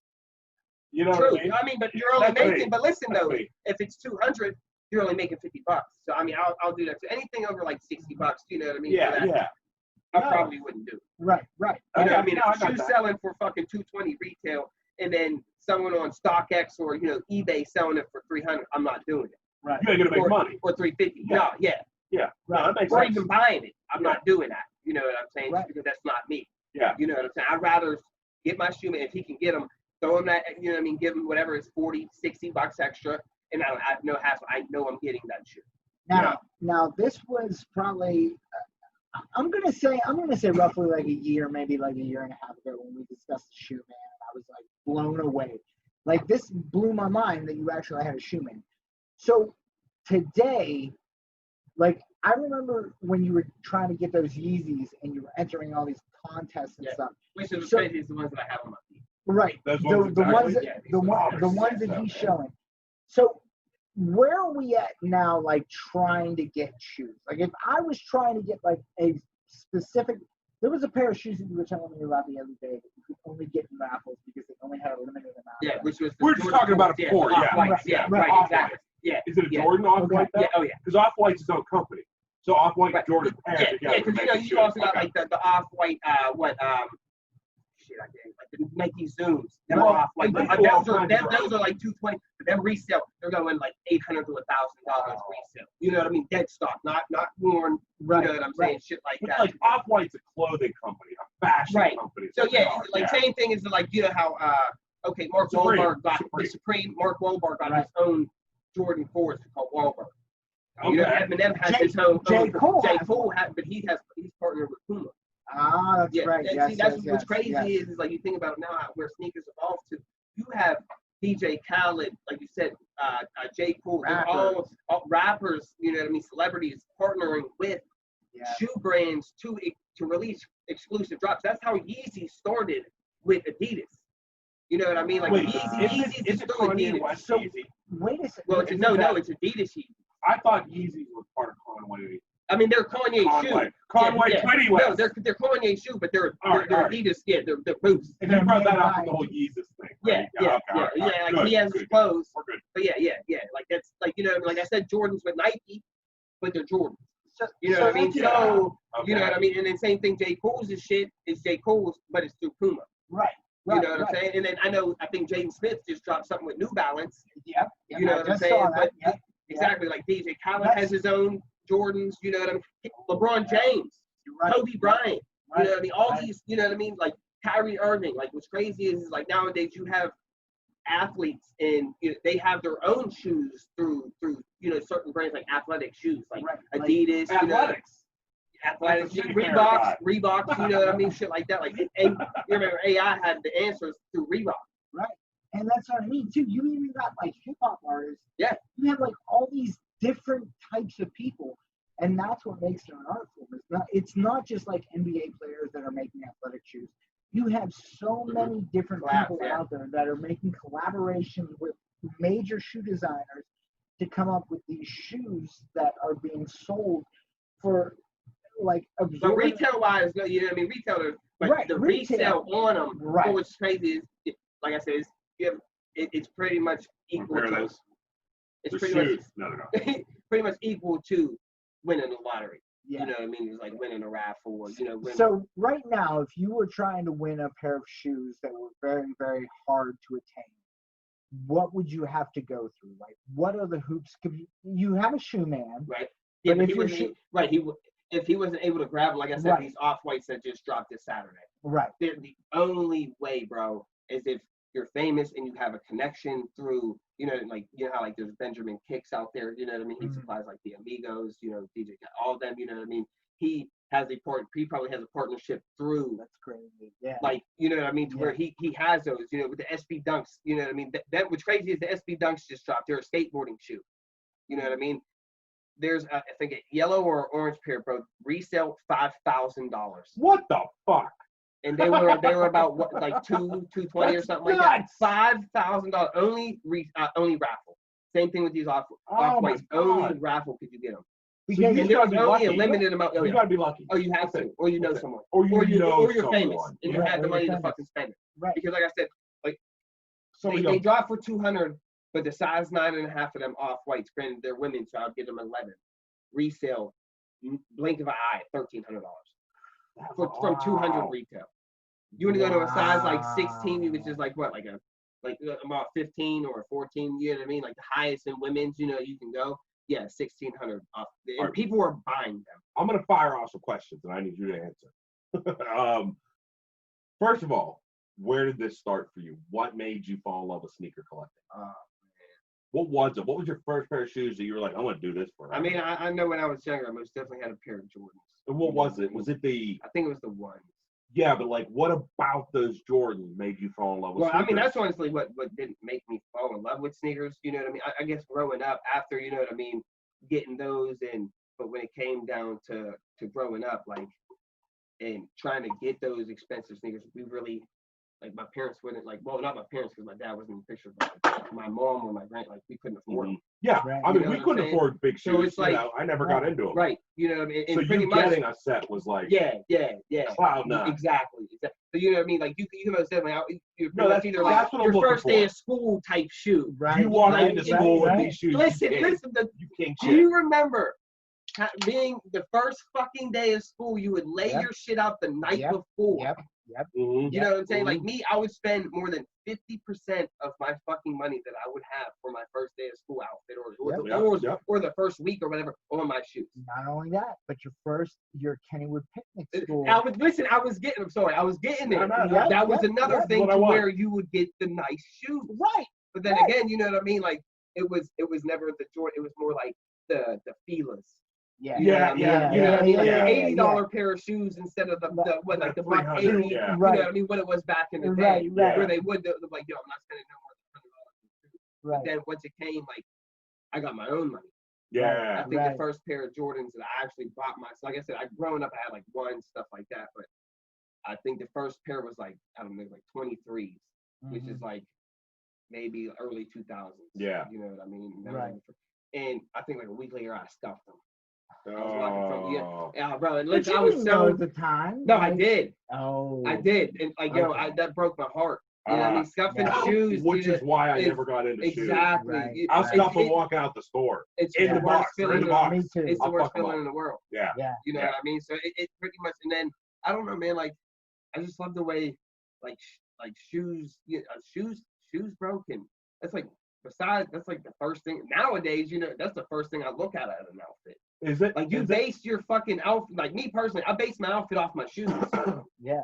You know True. what I mean? I mean, but you're only That's making. me. But listen That's though, me. if it's 200, you're only making $50. So I mean, I'll do that. So anything over like $60, you know what I mean? Yeah, for that, yeah. I No. probably wouldn't do. Right. You know what I mean? No, If I got shoes that. selling for fucking 220 retail, and then someone on StockX or eBay selling it for 300, I'm not doing it. Right. You ain't gonna make money. Or 350. Yeah. No, yeah. Yeah. Right. No, that makes Or sense. even buying it. I'm not doing that. You know what I'm saying? Right. Just because that's not me. Yeah. You know what I'm saying? I'd rather get my shoe, if he can get them, throw him that, you know what I mean? Give him whatever is 40, 60 bucks extra, and I have no hassle. I know I'm getting that shoe. Now this was probably I'm gonna say roughly like a year, maybe like a year and a half ago when we discussed the shoe man, and I was like blown away. Like this blew my mind that you actually had a shoe man. So today, like I remember when you were trying to get those Yeezys and you were entering all these contests and stuff. Which is So- crazy is the ones that I have on my feet. Right. Those The ones ones exactly. that Yeah, the ones that he's showing. So where are we at now, like trying to get shoes? Like if I was trying to get like a specific, there was a pair of shoes that you were telling me about the other day that you could only get in raffles because they only had a limited amount. Yeah, which was. We're just talking about it before, yeah. Off-whites, yeah, Right, right, Off-white. exactly. Yeah. Is it a Yeah. Jordan Off-White Okay. though? Yeah, oh yeah. Because Off-White's his own company. So Off-White and Jordan paired Yeah, together. because to you make know the you shoe. talking about Okay. like the Off-White shit I can't like the Nike Zooms. Them Right. Off-White. They But do all those are kinds of those are like 220. But them resale, they're going like $800 to $1,000 resale. You know what I mean? Dead stock, not worn. Right. You know what I'm saying? Shit like But that. like Off-White's a clothing company, a fashion Right. company. So what they yeah, are, like same thing is like how Mark Supreme. Wahlberg got Supreme. the Supreme. Mark Wahlberg got Right. his own Jordan 4s called Wahlberg. Okay. You know, Eminem has J- his own. J. Cole J. has Cole one. has, but he's partnered with Puma. Ah, that's Yeah, right. and Yes, see, that's yes, what's yes, crazy yes. is like you think about now where sneakers evolved to. You have DJ Khaled, like you said, J. Cole, they're all rappers. You know what I mean? Celebrities partnering with Yeah. shoe brands to release exclusive drops. That's how Yeezy started with Adidas. You know what I mean? Like Wait, Yeezy is it Kanye Adidas. West So- Yeezy? Wait a second. Well, it's Adidas Yeezy. I thought Yeezy was part of Conway. I mean, they're Kanye shoe. Conway Yeah. Twitty No, West. they're Kanye shoe, but they're All right. Adidas. Yeah, they're boots. And you brought that up with the whole Yeezus thing. Yeah, Right? yeah, okay, all right. Like Good, he has his good. clothes, We're good. but yeah. Like that's like like I said, Jordans with Nike, but they're Jordans. So- You know so what I mean? that's- So Okay. you know what I mean? And then same thing, J. Cole's shit is J. Cole's, but it's through Puma. Right. You Right. know what right. I'm saying? And then I think Jaden Smith just dropped something with New Balance. Yep. You know I what I'm just saying? saw that. But Yep. exactly, like DJ Khaled That's- has his own Jordans. You know what I mean? LeBron James, You're right. Kobe Bryant. Right. You know what I mean? All Right. these, you know what I mean? Like Kyrie Irving. Like what's crazy is like nowadays you have athletes and they have their own shoes through certain brands like athletic shoes like Right. Adidas, Athletics. athletic That's a Reeboks, you know what I mean? Shit like that. Like you remember AI had the answers through Reebok. And that's what I mean too. You even got like hip hop artists. Yeah. You have like all these different types of people, and that's what makes it an art form. It's not just like NBA players that are making athletic shoes. You have so many different Collabs, people yeah. out there that are making collaborations with major shoe designers to come up with these shoes that are being sold for like But absorbent. retail wise, you know what I mean? Retailers, like Right, the retail. resale on them. Right. But what's crazy is, like I said, it's pretty much equal Compare to. those. It's The pretty shoes. No. much pretty much equal to winning the lottery. Yeah. You know what I mean? It's like winning a raffle or winning. So right now, if you were trying to win a pair of shoes that were very, very hard to attain, what would you have to go through? Like, what are the hoops? 'Cause you have a shoe man, Right. Yeah, But but if he you're wasn't right. If he wasn't able to grab, like I said, Right. these off-whites that just dropped this Saturday. right? The only way, bro, is if you're famous and you have a connection through, how like there's Benjamin Kicks out there, you know what I mean? He Mhm. supplies like the Amigos, DJ, all of them, you know what I mean? He probably has a partnership through, That's crazy. Yeah. like, you know what I mean, to Yeah. where he has those, with the SB Dunks, you know what I mean? That what's crazy is the SB Dunks just dropped. They're a skateboarding shoe. You know what I mean? There's I think a yellow or orange pair, bro. Resale $5,000. What the fuck? And they were about what, like $220 or something like that. Nuts. $5,000 only raffle. Same thing with these off Oh my whites. Only God. raffle could you get them. Because you And just there gotta was be only a lucky. limited amount. You gotta be lucky. Oh, you have That's to, it. or you know That's it. someone, or you know or you're famous someone. and you Right, have the or money you're to famous. fucking spend it. right. Because like I said, like They drop for 200, but the size 9.5 of them off whites, granted they're women, so I'll give them 11. Resale, blink of an eye, $1,300 from 200 retail. You want to go to a size like 16, which is like what, like about 15 or 14. You know what I mean? Like the highest in women's, you know, you can go. Yeah, 1,600 off. And people are buying them. I'm gonna fire off some questions, and I need you to answer. First of all, where did this start for you? What made you fall in love with sneaker collecting? What was it? What was your first pair of shoes that you were like, I want to do this for? I mean, I know when I was younger, I most definitely had a pair of Jordans. And what was it? Was it the? I think it was the ones. Yeah, but like, what about those Jordans made you fall in love with? Well, sneakers? I mean, that's honestly what didn't make me fall in love with sneakers. You know what I mean? I guess growing up, after, you know what I mean, getting those, but when it came down to growing up, like, and trying to get those expensive sneakers, we really, like, my parents wouldn't, like, well, not my parents, because my dad wasn't in the picture, but like, my mom or my grand, like, we couldn't afford them. Yeah, Right. I mean, You know we what couldn't I'm afford big shoes. So it's like, I never got into them. Right. You know what I mean? And So pretty you much, getting a set was like, yeah. cloud nine. Exactly. So you know what I mean? Like you can most definitely, you're No, that's either like what I'm your looking first day for. of school type shoe. Right. You walk Like, into school with right. these shoes. Listen. You king Do shit. you remember being the first fucking day of school? You would lay your shit out the night before. Yep. Mhm. You know what I'm saying? Like me, I would spend more than 50% of my fucking money that I would have for my first day of school outfit, or the first week or whatever, on my shoes. Not only that, but your Kennywood picnic school. I was getting there. No, that was another thing what I to want. where you would get the nice shoes. Right. But then Right. again, you know what I mean? Like it was never the Jordan. It was more like the Feelers. Yeah. You know what I mean? Yeah, You know what I mean? Like yeah, an $80 pair of shoes instead of the $180. $300, You know yeah. what I mean? What it was back in the day, Right. where they would like, yo, I'm not spending no more than $100. Right. But then once it came, like, I got my own money. I Yeah. think the first pair of Jordans that I actually bought like I said, growing up, I had like one stuff like that, but I think the first pair was like, I don't know, like 23s, which is like maybe early 2000s. Yeah. You know what I mean? Right. And I think like a week later, I stuffed them. Oh. Yeah, bro. But you I was didn't know so. at the time. No, I did. Oh. I did, and like, yo, that broke my heart. You know what I mean? Scuffing shoes. Which you know, is why I never got into shoes. exactly. Right. I'll It's- stop and it- walk out the store. It's In the the worst box. They're feeling in the in box. Me too. It's the I'll worst fuck 'em feeling up. in the world. Yeah. Yeah. You know what I mean? So it pretty much, and then I don't know, man. Like I just love the way, like shoes, shoes broken. That's like that's like the first thing nowadays. You know, that's the first thing I look at an outfit. Is it? Like you base your fucking outfit. Like me personally, I base my outfit off my shoes. Yeah.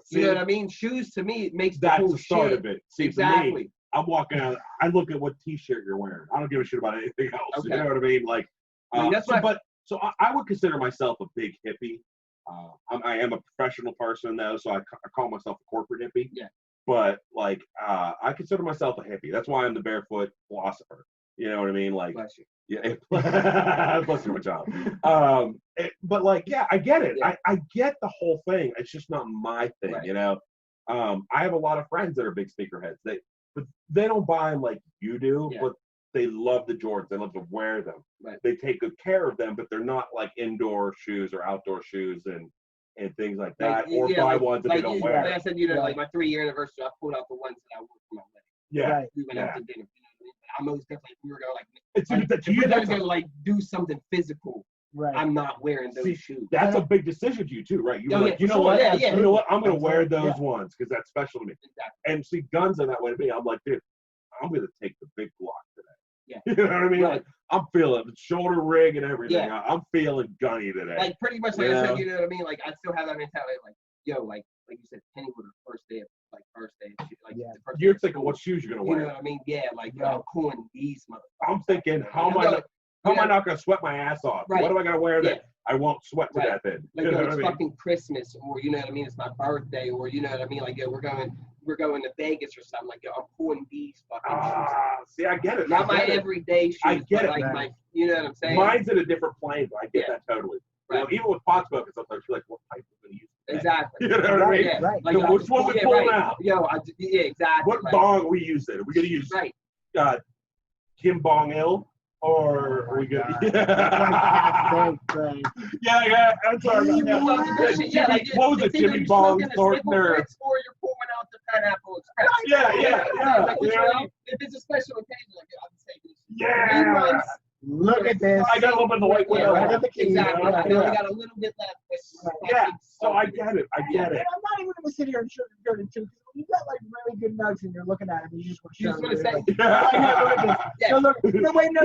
You know what I mean? Shoes to me, it makes the That's whole the start shit. of it. See, Exactly. for me, I'm walking out. I look at what T-shirt you're wearing. I don't give a shit about anything else. Okay. You know what I mean? Like, That's so I would consider myself a big hippie. I am a professional person though, so I call myself a corporate hippie. Yeah. But like, I consider myself a hippie. That's why I'm the barefoot philosopher. You know what I mean? Like, Bless you. yeah, bless you, my child. But like, yeah, I get it. Yeah. I get the whole thing. It's just not my thing, Right. you know. I have a lot of friends that are big sneakerheads. But they don't buy them like you do. Yeah. But they love the Jordans. They love to wear them. Right. They take good care of them, but they're not like indoor shoes or outdoor shoes and things like that, or buy ones that they don't wear. Like I said, like my 3-year anniversary, I pulled out the ones that I wore for my wedding. Yeah. Right. We went out to dinner. You know what I mean? I'm most definitely, we were going like, It's if to you, we're that's gonna like do something physical, Right. I'm not wearing those shoes. That's a big decision to you too, right? You were Oh, like, yeah, you know for what? sure. Yeah, You know what? I'm gonna wear Absolutely. those ones because that's special to me. Exactly. And see, guns are that way to me. I'm like, dude, I'm gonna take the big block today. Yeah. You know what I mean? Right. Like, I'm feeling it, shoulder rig and everything. Yeah. I'm feeling gunny today. Like pretty much like I Yeah. said, you know what I mean? Like I still have that mentality, like, yo, like you said, Penny with her first day of like like Yeah. the first You're day of thinking school. what shoes you're gonna You know wear. what I mean? Yeah, like Right. I'm pulling these motherfuckers. I'm thinking, how am I not gonna sweat my ass off? Right. What am I gonna wear that Yeah. I won't sweat to Right. death in? Like, You know yo, what it's I mean? fucking Christmas, or you know what I mean? It's my birthday, or you know what I mean? Like, yo, we're going to Vegas or something. Like, yo, I'm pulling these fucking shoes. See, I get it. Not I my get it. everyday shoes, I get but it. like Right. my, you know what I'm saying? Mine's in a different plane, but I get Yeah. that totally. Right. You know, even with pot smoking, sometimes you're like, what pipe are we gonna use today? Exactly. You know what I mean? Yeah. Right. Like, So yo, which one we pulling out? Yo, yeah, exactly. What like, bong are we using? Are we gonna use Right. Kim Bong Il? Or are we gonna? Right. Yeah, I'm sorry. Yeah, like, What was it, it's either Jimmy you Bong smoking the Thornton Snickle or? Fritz or you're pulling out the Pineapple Express. Yeah. Like, You know? if it's a special occasion, like I'm taking this. Yeah. Look at this. I got a little bit of the white widow. I got the keys. Exactly. Yeah, I only got a little bit left. Yeah. So I get it. I get And it. I'm not even going to sit here and sugarcoat it too. You got like really good nugs and you're looking at them. You just want to You show just want to them. say, Like, hey, look at this. Yeah. No, look. No, wait, no.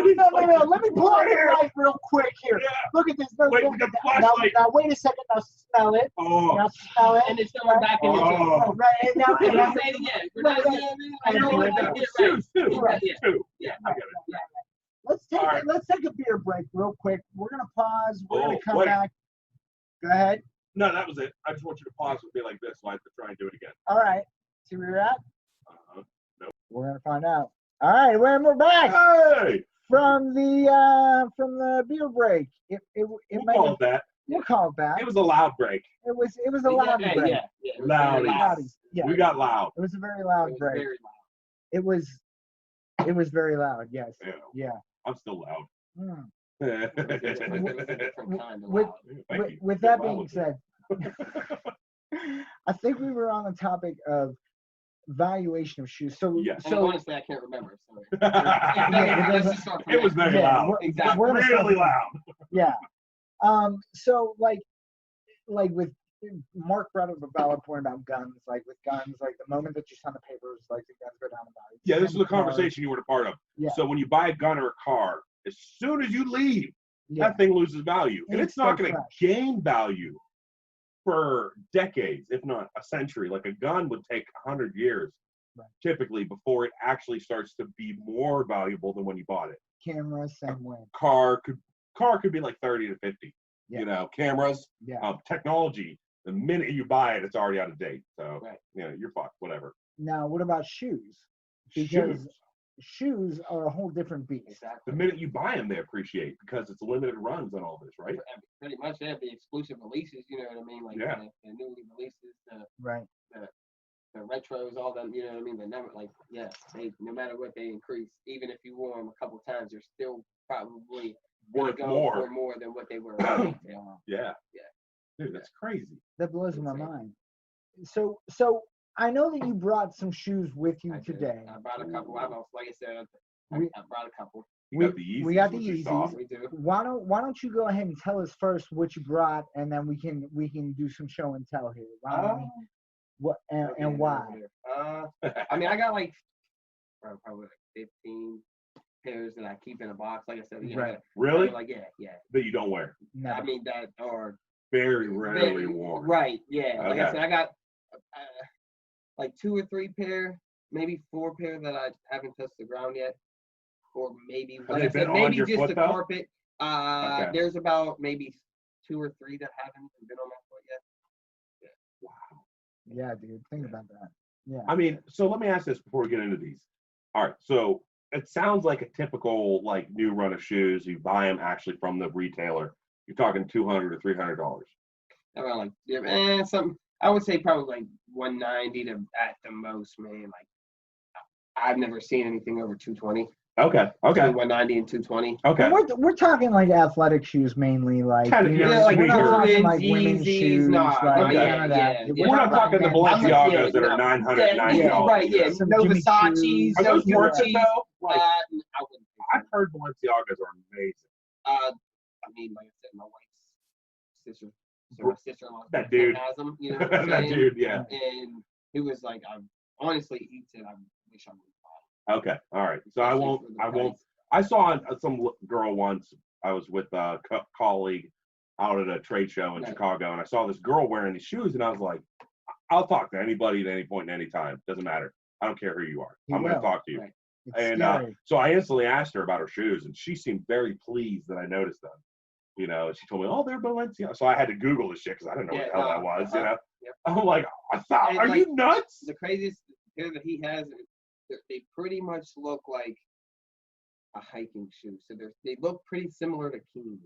Let me pull out the light real quick here. Yeah. Look at this. No, Wait, no, we got the now, flashlight. now, wait a second. Now smell it. Oh. Now smell it. and it's going back in the Oh. jar. Right. And now, And and I'll now, say it again. We're Right, not right. doing it. And I don't then- like to get it right. Two. Right. Two. Yeah. I get it. let's All right. take a beer break real quick. We're gonna pause. We're gonna come wait. back. Go ahead. No, that was it. I just want you to pause and be like this so I have to try and do it again. All right. See where you're at? Uh-huh. We're gonna find out. All right, we're back Hey! from the beer break. We'll call it that. We'll call it that. It was a loud break. It was a loud break. Yeah. Loudies. Loudies. Yeah. We got loud. It was a very loud break. Very It was very loud. Yes. Yeah. Yeah. I'm still loud. Mm. loud. It's a different kind of With- loud. With that being said, I think we were on the topic of valuation of shoes. So Yes. And so honestly, I can't remember. So Yeah, let's just start from It was there. very yeah, loud. Exactly. we're gonna start Really from- loud. Yeah. So like with Mark brought up a valid point about guns. Like with guns, like the moment that you sign the papers, like the guns go down the value. Yeah, this is Same a with cars. conversation you were a part of. Yeah. So when you buy a gun or a car, as soon as you leave, Yeah. that thing loses value. And It's it's not so going to fresh. gain value for decades, if not a century. Like a gun would take 100 years Right. typically before it actually starts to be more valuable than when you bought it. Camera, same way. Car could be like 30 to 50. Yeah. You know, cameras, Yeah. technology, the minute you buy it, it's already out of date. So, Right. you know, you're fucked, whatever. Now, what about shoes? Because Shoes. shoes are a whole different beast. Exactly. The minute you buy them, they appreciate because it's limited runs and all this, right? Pretty much they have the exclusive releases, you know what I mean? Like Yeah. the newly releases, Right. the retros, all them, you know what I mean? The number, like, yeah, they no matter what they increase, even if you wore them a couple times, they're still probably gonna Worth go more. for more than what they were at retail. Yeah. Yeah. Dude, that's crazy. That blows my Insane. mind. So I know that you brought some shoes with you I did. today. I brought a couple. Like I said, I We- brought a couple. You We- got the Yeezys. we got the which you saw. Yeezys. We do. Why don't you go ahead and tell us first what you brought, and then we can do some show and tell here. Why don't we- what and why? I mean, I got like probably like 15 pairs that I keep in a box. Like I said, you know, Right. Really? Like yeah. That you don't wear. Never. I mean that are Very rarely worn. Right. Yeah. Like I Okay. said, I got like 2 or 3 pair, maybe 4 pair that I haven't touched the ground yet, or maybe Have like they I said, been on maybe your just foot, the though? carpet. Okay. There's about maybe 2 or 3 that haven't even been on my foot yet. Wow. Yeah, dude. Think about that. Yeah. I mean, so let me ask this before we get into these. All right. So it sounds like a typical like new run of shoes. You buy them actually from the retailer. You're talking $200 to $300. Around like something. I would say probably like 190 to at the most, man. Like I've never seen anything over 220. Okay. Between 190 and 220. Okay. And we're talking like athletic shoes mainly, like Kinda, you yeah, know, like we're not sneakers. talking like Yeezys, women's shoes, nah, like okay. none of that. Yeah, We're not talking the Balenciagas that are $999. Right, yeah. Some No Jimmy Versace's, Choos. Are no those worth it Gucci's. though? Like, I wouldn't. I've heard Balenciagas are amazing. I mean, like I said, my wife's sister, so my sister-in-law That dude. has them. You know what I'm That saying? dude, yeah. And he was like, honestly, he said, I wish I would have bought Okay. All right. So I especially won't. for the I won't. price. I saw some girl once. I was with a colleague out at a trade show in Right. Chicago, and I saw this girl wearing these shoes, and I was like, "I'll talk to anybody at any point, and any time. Doesn't matter. I don't care who you are. You I'm going to will. talk to you." Right. It's And scary. so I instantly asked her about her shoes, and she seemed very pleased that I noticed them. You know, she told me, "Oh, they're Balenciaga." So I had to Google this shit because I didn't know what the hell that was. You know, Yep. I'm like, I thought, And, are like, you nuts? The craziest pair that he has, they pretty much look like a hiking shoe. So they look pretty similar to Keens,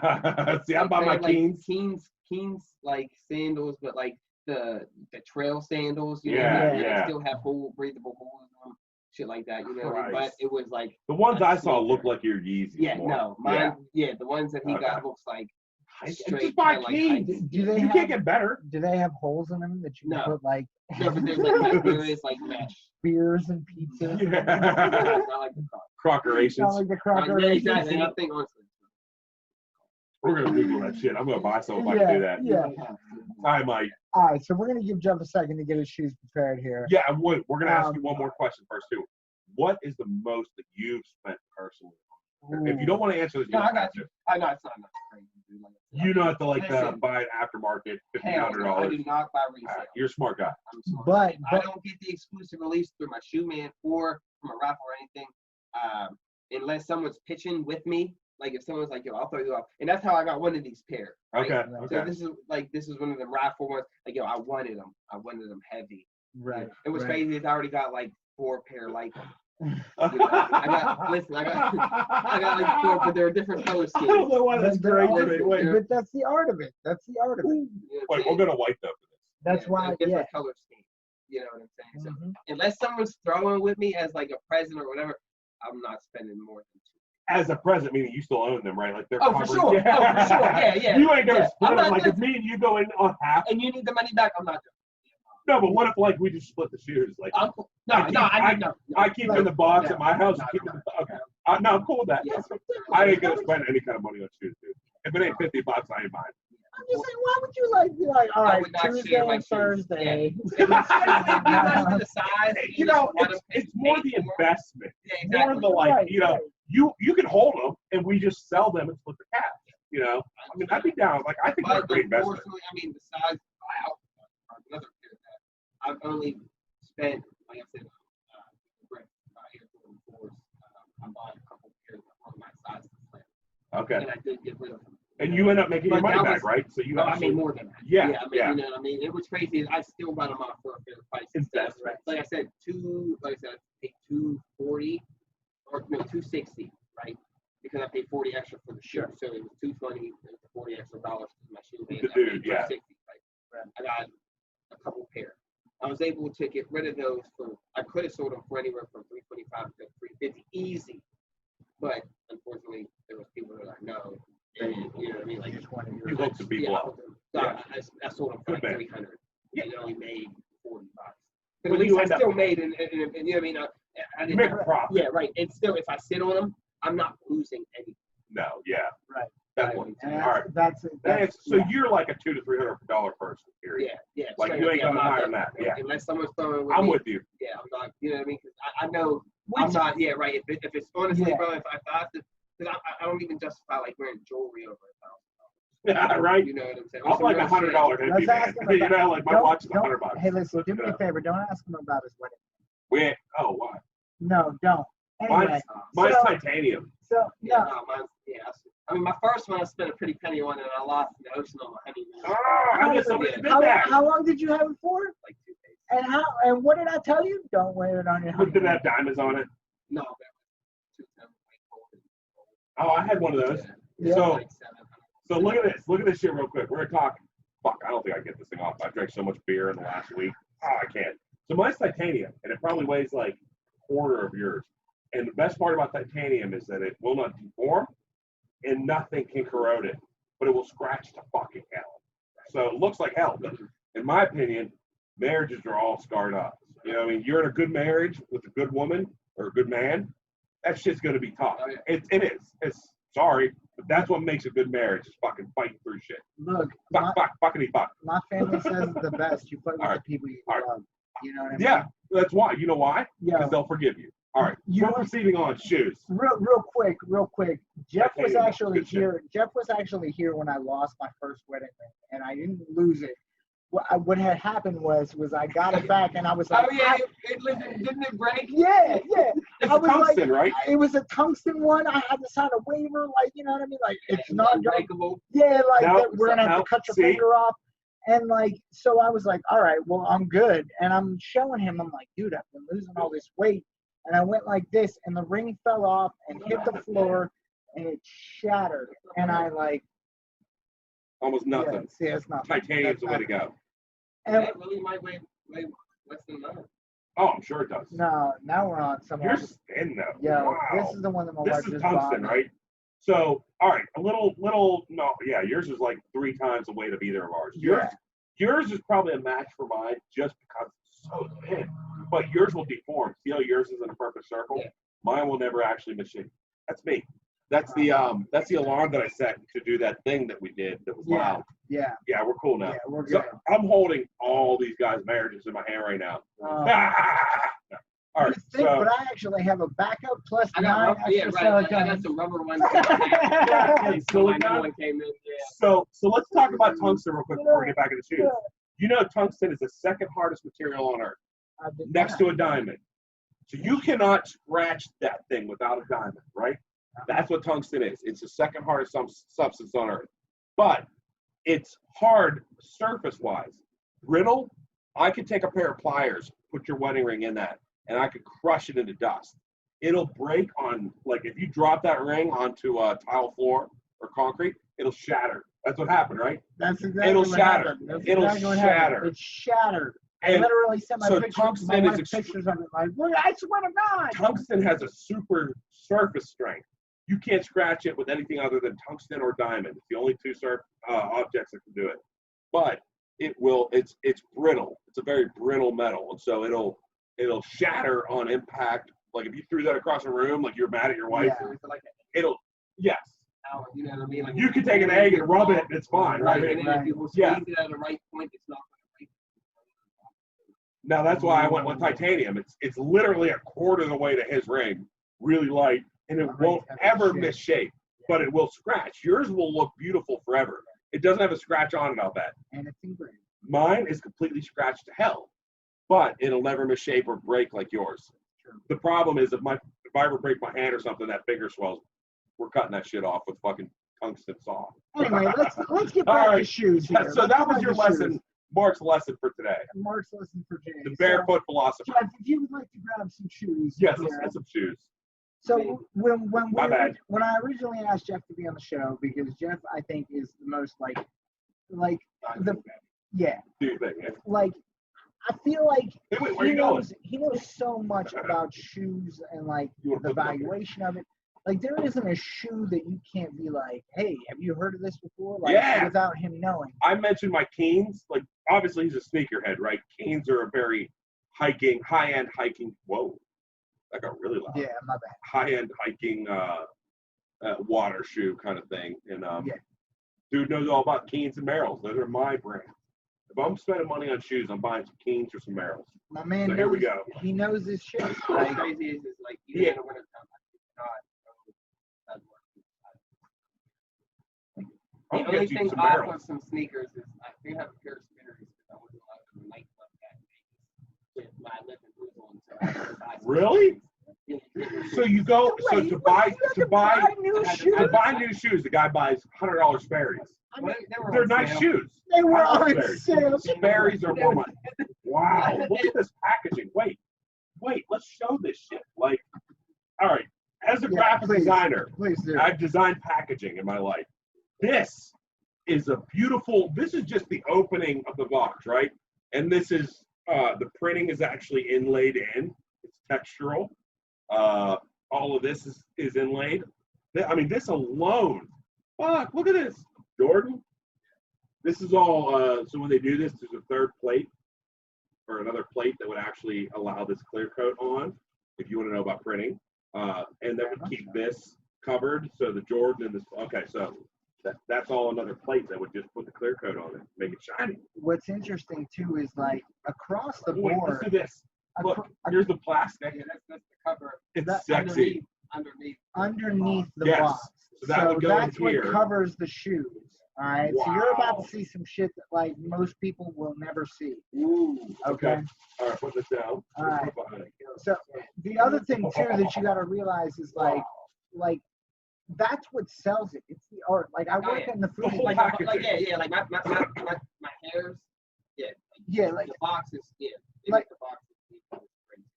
man. See, I'm by my Like, they're Keens. Keens like sandals, but like the trail sandals, you Yeah, know, yeah. they still have breathable holes in them, shit like that, you know. But Christ. it was like The ones a I saw sneaker. look like your Yeezys. yeah, more. no, mine, yeah, the ones that he Okay. got looks like Just buy Keys. Do they You can't get better. Do they have holes in them that you can put like? No, but there's like there is like mesh. Beers and pizzas. Yeah. Not like the Crockerations. Not like the crocker. Yeah, exactly. I think honestly. We're gonna Google that shit. I'm gonna buy some if I can do that. Yeah. I might. All right, so we're gonna give Jeff a second to get his shoes prepared here. Yeah, we're gonna ask you one more question first too. What is the most that you've spent personally? If you don't want to answer this, no, I got you. I know it's not crazy. You know, to like buy an aftermarket $1,500. I do not buy resale. You're a smart guy. I'm smart. But I don't get the exclusive release through my shoe man or from a raffle or anything, unless someone's pitching with me. Like if someone's like, "Yo, I'll throw you off," and that's how I got one of these pair. Right? Okay. So this is one of the raffle ones. Like, yo, I wanted them heavy. right. It was crazy. Is I already got like 4 pair like. You know, I got like 4, but they're different color schemes. I don't know why that's great. But that's the art of it. That's the art of it. You know Wait, we're gonna white them for this. That's why. Different color scheme. You know what I'm saying? So unless someone's throwing with me as like a present or whatever, I'm not spending more than 2. As a present, meaning you still own them, right? Like they're covered. For sure. Yeah. Oh, for sure. Yeah. You ain't gonna split I'm them not like if me and you go in on half. And you need the money back. I'm not doing it. No, but what if like we just split the shoes? Like I'm cool. I keep in the box at my house. You keep in the, okay. No, I'm cool with that. Yes. I ain't gonna spend any kind of money on shoes, dude. If it ain't $50, I ain't buying. I'm just saying, why would you like be like, all right, Tuesday and Thursday? You know, it's more the investment. Yeah, exactly. More the like, you know, you can hold them and we just sell them and split the cash. You know, I mean, I'd be down. Like, I think they're a great investment. I mean, besides another pair that I've only spent, like I said, I bought a couple pairs of my size. Okay. And I did get rid of them. And you end up making your money back, right? So you I made more than that. Yeah. I mean, you know what I mean? It was crazy. I still got them off for a fair price. Investment. Like I said, I paid $240 or no, $260, right? Because I paid $40 extra for the shoe. So it was $220, $40 extra dollars for my shoe. The dude, yeah. $260, right? I got a couple pair. I was able to get rid of those I could have sold them for anywhere from $325 to $350 easy. But unfortunately, there was people that were like, no. And, you know what I mean? Like, you hook the people up. I sold them for like $300. Yeah. And only made $40. But at least I still made, and you know what I mean? I didn't make a profit. Yeah, right. And still, if I sit on them, I'm not losing anything. No, yeah. Right. Definitely. And all right. That's so you're like a $200 to $300 person, period. Yeah. Like you ain't going higher than that. Yeah. Unless someone's throwing with I'm me. with you. Yeah, I'm not. You know what I mean? Because I know I'm not. Yeah, right. If it's honestly, bro, if I have to, because I don't even justify like wearing jewelry over $1,000. Yeah, right. You know what I'm saying? I'm like $100 hippie man. You know, like my watch is $100. Hey, listen, do me a favor. Don't ask him about his wedding. Why? No, don't. Anyway, mine's titanium. So yeah, no, mine's I mean, my first one I spent a pretty penny on, and I lost in the ocean on my honeymoon. Oh, I guess somebody did that. How long did you have it for? Like 2 days. And what did I tell you? Don't wear it on your honeymoon. Did it have diamonds on it? No, that was 2 Oh, I had one of those. Yeah. So look at this. Look at this shit real quick. We're gonna talk. Fuck, I don't think I can get this thing off. I drank so much beer in the last week. Oh, I can't. So mine's titanium, and it probably weighs like a quarter of yours. And the best part about titanium is that it will not deform, and nothing can corrode it, but it will scratch to fucking hell. So it looks like hell. But in my opinion, marriages are all scarred up. You know what I mean? You're in a good marriage with a good woman or a good man, that shit's gonna be tough. Oh, yeah. It is. It's sorry, but that's what makes a good marriage is fucking fighting through shit. Look, Fuckity fuck. my family says it's the best. You fight with the people you love. You know what I mean? Yeah, that's why. You know why? Yeah. Because they'll forgive you. All right. We're proceeding on shoes. Real quick. Jeff was Titanium, actually good shit. here. Jeff was actually here when I lost my first wedding ring, and I didn't lose it. What had happened was I got it back, and I was like, oh yeah, didn't it break? Yeah. It's I was tungsten, like, right? It was a tungsten one. I had to sign a waiver, like, you know what I mean? Like, it's not unbreakable. Yeah, like Nope, we're gonna have to cut your finger off. And like, so I was like, all right, well, I'm good. And I'm showing him, I'm like, dude, I've been losing all this weight. And I went like this, and the ring fell off and hit the floor, and it shattered. And I like, Almost nothing. yeah, see, it's not Titanium's the way to go. And that really might weigh less than that. Oh, I'm sure it does. No, now we're on some. Your skin, though. Yo, wow. this is the one that my This wife is just tungsten, bought. right? So, all right, no, yeah, yours is like 3 times the weight of either of ours. Yours is probably a match for mine just because it's so thin. But yours will deform. See how yours is in a perfect circle? Yeah. Mine will never actually machine. That's me. That's the alarm that I set to do that thing that we did that was loud. Yeah. Yeah, we're cool now. Yeah, we're So good. I'm holding all these guys' marriages in my hand right now. All right, But I actually have a backup plus I 9 got extra I got silicone. some rubber ones. Silicone? Came in. Yeah. So let's talk about tungsten real quick before we get back into shoes. You know, tungsten is the second hardest material on Earth, next to a diamond. So you cannot scratch that thing without a diamond, right? That's what tungsten is. It's the second hardest substance on Earth. But it's hard surface-wise. Brittle, I could take a pair of pliers, put your wedding ring in that, and I could crush it into dust. It'll break on, like if you drop that ring onto a tile floor or concrete, it'll shatter. That's what happened, right? That's exactly It'll what shatter. happened. That's It'll exactly what shatter. happened. It shattered. I And literally sent my so pictures, tungsten my is wife pictures of it. Like, look, I swear to God. Tungsten has a super surface strength. You can't scratch it with anything other than tungsten or diamond. It's the only two objects that can do it. But it's brittle. It's a very brittle metal, and so it'll shatter on impact. Like if you threw that across a room, like you're mad at your wife, yes. You know what I mean? Like, You can take an egg and rub it, and it's fine, right? And then if you squeeze it at the right point, it's not going to break. Now that's why I went with titanium. It's literally a quarter of the way to his ring, really light, and it won't ever misshape, but it will scratch. Yours will look beautiful forever. It doesn't have a scratch on it, I'll bet. And it's engraved. Mine is completely scratched to hell, but it'll never misshape or break like yours. Sure. The problem is if I ever break my hand or something, that finger swells. We're cutting that shit off with fucking tungsten saw. Anyway, let's get back to shoes here. So that was your lesson, Mark's lesson for today. Mark's lesson for today. The barefoot philosophy. Jeff, if you would like to grab some shoes. Yes, let's get some shoes. So when I originally asked Jeff to be on the show, because Jeff I think is the most like the like I feel like he knows so much about shoes and like the valuation of it. Like there isn't a shoe that you can't be like, hey, have you heard of this before? Like without him knowing. I mentioned my Keens. Like obviously he's a sneakerhead, right? Keens are a very high-end hiking. Whoa, that got really loud. Yeah, my bad. High-end hiking water shoe kind of thing. And dude knows all about Keens and Merrells. Those are my brand. If I'm spending money on shoes, I'm buying some Keens or some Merrells. My man, so here we go. He knows his shit. What's crazy is like in the winter time, the only thing off of some sneakers is I do have a pair of spinners because I wasn't allowed to do a nightclub that when I lived in Jerusalem. Really? So you go to buy new shoes, the guy buys $100 Sperry's. They're nice shoes. They were on sale. Sperry's are more money. Wow, look at this packaging. Wait, let's show this shit. Like, all right, as a graphic designer, I've designed packaging in my life. This is this is just the opening of the box, right? And this is, the printing is actually inlaid in. It's textural. All of this is inlaid. I mean, this alone, fuck, look at this. Jordan, this is all, so when they do this, there's a third plate or another plate that would actually allow this clear coat on, if you want to know about printing. And that would keep this covered. So the Jordan and this, okay, so that's all another plate that would just put the clear coat on it, make it shiny. What's interesting too is like across the board. Wait, listen to this. Look, here's the plastic. Yeah, that's the cover. It's sexy. Underneath the yes. box. So that's what here. covers the shoes. All right. Wow. So you're about to see some shit that like most people will never see. Ooh. Okay. All right, put this down. All right. So the other thing too that you got to realize is like that's what sells it. It's the art. Like I work in the food. Like my hairs. Yeah. Like the boxes. Yeah. Like the boxes.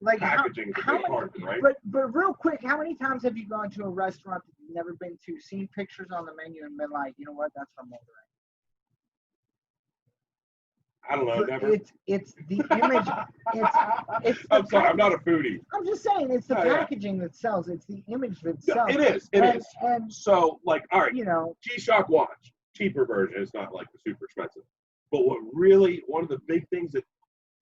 Like packaging is a big part, right? But real quick, how many times have you gone to a restaurant that you've never been to, seen pictures on the menu, and been like, you know what, that's from Moldering? I don't know. Never. It's the image. It's I'm sorry. I'm not a foodie. I'm just saying it's the Oh, yeah. packaging that sells. It's the image that Yeah, sells. it is. It is. And So, like, all right, you know, G-Shock watch, cheaper version. It's not like the super expensive. But one of the big things that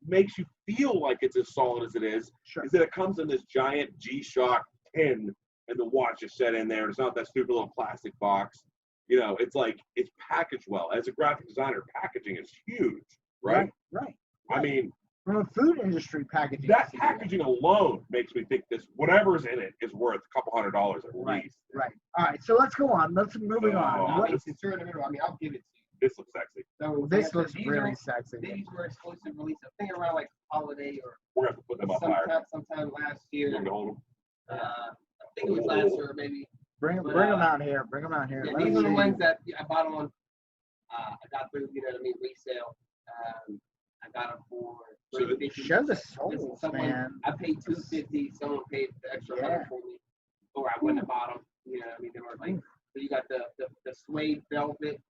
makes you feel like it's as solid as it is sure. that it comes in this giant G-Shock tin, and the watch is set in there. It's not that stupid little plastic box. You know, it's like it's packaged well. As a graphic designer, packaging is huge, right? Right. I mean, From a food industry packaging. that packaging alone makes me think this whatever's in it is worth a couple $100 at least. Right. All right. So let's go on. Let's moving on. Oh, What, Since you're in the middle, I mean, I'll give it to you. This looks sexy. So this like I looks said, really sexy. These were exclusive release. I think around like holiday or We're gonna have to put them up higher. sometime last You year. want me to hold them? I think it was last year, maybe. Bring But, them out here. Bring them out here. Yeah, Let these me are the see. ones that I bought on. I got through, you know what I mean, resale. I got them for So $350. Show the Listen, souls, someone- man. I paid $250. Someone paid the extra Yeah. $100 for me, or I wouldn't have bought them. You know what I mean? They were like, so you got the suede velvet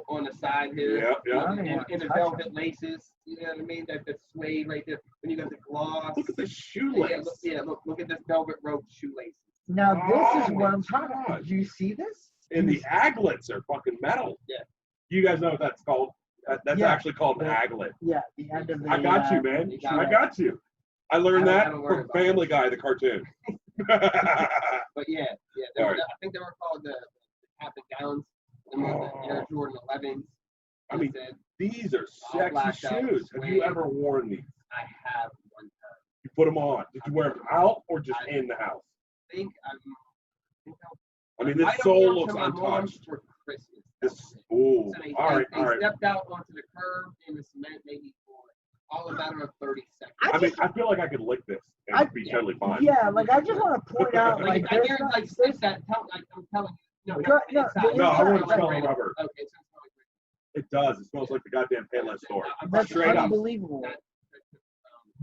on the side here. Yep, yep. And the Touch velvet laces. You know what I mean? That the suede right there. Then you got the gloss. Look at the shoelace. Look at this velvet rope shoelaces. Now this is Oh what my I'm talking God. about. Do you see this? And the aglets are fucking metal. Yeah. You guys know what that's called? That's Yeah. actually called an Yeah. aglet. Yeah, the end of the. I got you, man. you got I it. got you. I learned I that don't worry from about Family Guy, the cartoon. But yeah. They were, Alright. I think they were called the cap and gowns. And the Air Jordan 11s. I mean, said, these are All sexy blacked out, shoes. Have you suede. ever worn these? I have one time. You put them on. Did you wear them out or just in the house? I think I mean, I this don't sole wear 'em looks to my mom's untouched. for Christmas. This, ooh, So they all right. stepped out onto the curb in the cement maybe for all a matter of 30 seconds. I I mean, I feel like I could lick this and I- be totally fine. Yeah, like I just want to point out, Like, like I there's hear not, like there's, steps that tell like I'm telling you. No, No, not the no, inside. the No, I want to inside, smell like, rubber. Okay, so it's like It does. It smells like the goddamn Payless store. that's Straight up. unbelievable.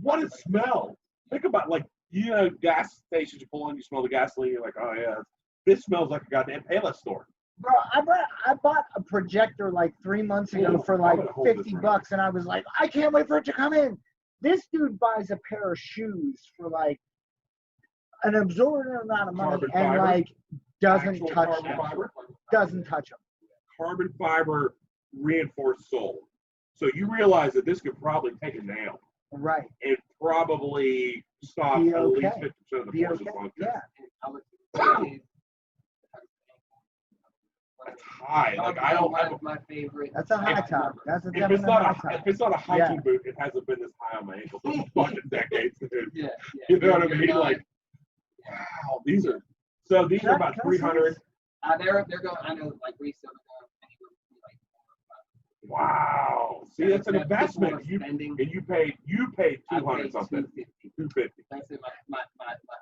What it smells. Think about, like, you know, gas stations you pull in, you smell the gasoline, you're like, oh yeah. This smells like a goddamn Payless store. Bro, I bought a projector like 3 months ago Ooh, for I'm like gonna hold this $50, right. and I was like, I can't wait for it to come in. This dude buys a pair of shoes for like an absorbent amount of money Carbon and fiber? like doesn't Actual touch carbon them. fiber? Doesn't touch them. Carbon fiber reinforced sole. So you realize that this could probably take a nail Right. and probably stop Be at least okay. 50% of the Be force okay. of function. Yeah. That's high. Like, I don't have a, my favorite. That's a high top. That's a if definite it's not high a top. if it's not a hiking boot, it hasn't been this high on my ankle for fucking decades, dude. Yeah. You know what I mean? You're Like, wow, these are these Can are I- about can I see 300. this? they're going. I know like resale. Wow. See, that's an investment. You Spending. and you paid 200 I paid something. 250. 250. That's it. My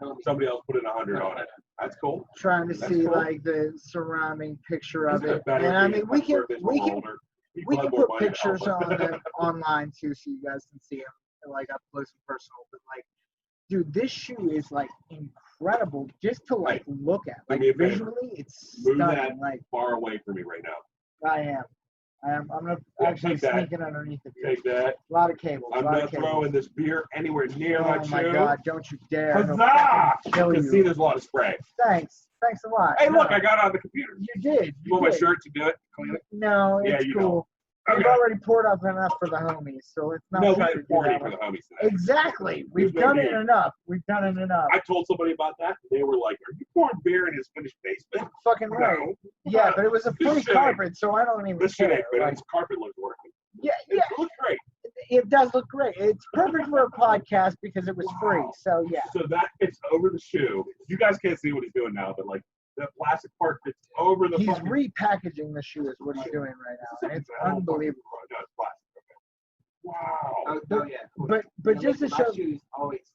homie. Somebody else put in 100 on it. That's cool. Trying to That's see cool. like the surrounding picture of Isn't it. it better And I being mean, we can birthdays when we're older? People have more put money to pictures help on us. it online too, so you guys can see them like up close and personal. But like, dude, this shoe is like incredible just to like look at. Do Like me a favor. visually, it's Move that stunning. Like far away from me right now. I am. I'm gonna Yeah, actually take that. sneak in underneath the beer. Take that. A lot of cables. I'm a lot not of cables. throwing this beer anywhere near my Oh shoe. my god! Don't you dare! He'll Huzzah! fucking You kill can you. see there's a lot of spray. Thanks a lot. Hey, No, look, I got it on the computer. You did. You want my shirt to do it? Clean it? No, Yeah, it's you cool. Okay. We've already poured up enough for the homies, so let's not No, try we to have do party that for one. the homies today. Exactly. We've There's no done it need. enough. We've done it enough. I told somebody about that. And they were like, "Are you pouring beer in his finished basement?" Fucking right. No. Yeah, but it was a This free shit carpet, so I don't even This shit care. ain't fit. Like, His carpet looks working. yeah, It yeah, looks great. it does look great. It's perfect for a podcast because it was free. Wow. So yeah. So that fits over the shoe. You guys can't see what he's doing now, but like the plastic part fits over the He's fucking repackaging the shoe is what he's doing right now, and it's unbelievable. No, it's plastic. Okay. Wow. Oh yeah. But just to my show, shoes always.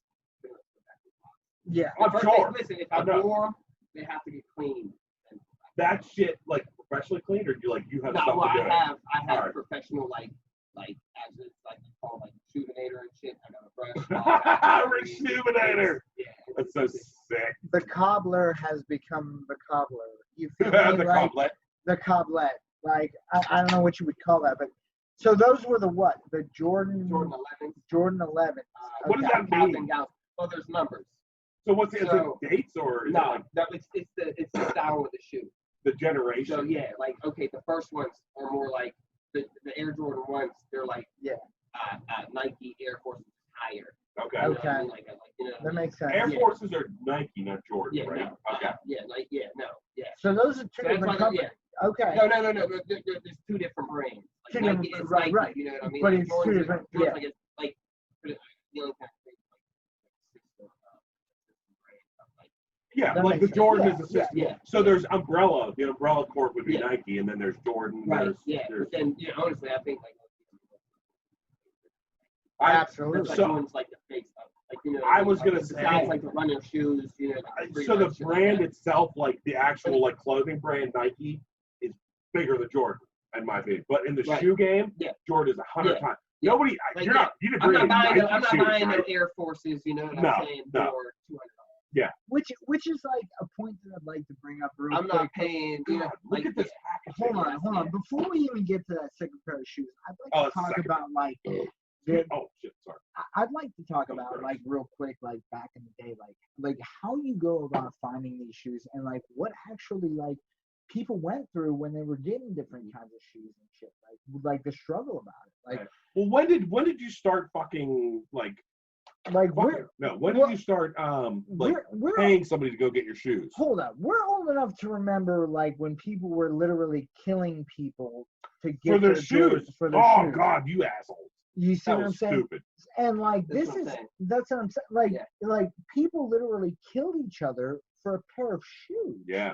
yeah, I'm sure. Listen, if I I'm not- wore them, they have to get cleaned. That shit, like professionally cleaned, or you have No, stuff well, to do it? I have Alright. professional like as it's like they call like shoominator and shit. I got a brush. Rejuvenator. Yeah. That's so sick. the cobbler has become the cobbler. You feel me? The Like, complet. the coblet. Like I don't know what you would call that, but So those were the what? The Jordan 11. Jordan 11. What does that Captain mean? Gauss. Well, there's numbers. So what's it? Is So- it dates or is it No, like it's the style of the shoe. the generation? So yeah, like okay, the first ones are more like the Air Jordan ones. They're like Nike Air Force higher. Okay. You know what I Okay. mean? Like you know. That makes sense. Air Yeah. Forces are Nike, not Jordan, Yeah, right? no. Okay. Yeah. So those are two So that's different why, companies. Okay. No. There's two different brands. Like Two Nike different- is right, Nike, right. you know what I mean? But Like it's two Jordan's different- Jordan's yeah. like it's like the only kind of thing like brand. Yeah, That like makes the Jordan sense. is the system. Yeah. So there's Umbrella. The Umbrella Corp would be Yeah. Nike, and then there's Jordan. Right. There's, Yeah. there's But then honestly, I think like Absolutely. that's like So- Jordan's like the face of like you know. I was gonna besides say- like the running shoes, you know. Like so the freerun shit brand like itself, like the actual like clothing brand Nike, is bigger than Jordan, in my opinion. But in the Right. shoe game, Yeah. Jordan is 100 Yeah. times. Yeah. Nobody, Like, you're not. You didn't I'm bring not any buying. Nike I'm not shoes, buying right? no Air Forces. You know what No, I'm saying? no. For $200. Which is like a point that I'd like to bring up real I'm quick. not paying. You know, God, look like, at this packaging. Hold on. Before we even get to that second pair of shoes, I'd like it's to the talk second about like Oh shit, sorry. I'd like to talk Oh, about gross. like real quick, like back in the day, like how you go about finding these shoes and like what actually like people went through when they were getting different kinds of shoes and shit. Like the struggle about it. Like Well, when did you start fucking like? like Fucking, no, when did we're- you start like we're paying somebody to go get your shoes? hold up. We're old enough to remember like when people were literally killing people to get For their Jordans- shoes. For their Oh shoes. God, you assholes. You see That what I'm was saying? stupid. And like That's this what I'm is saying. that's what I'm saying. Like Yeah. like people literally killed each other for a pair of shoes. Yeah.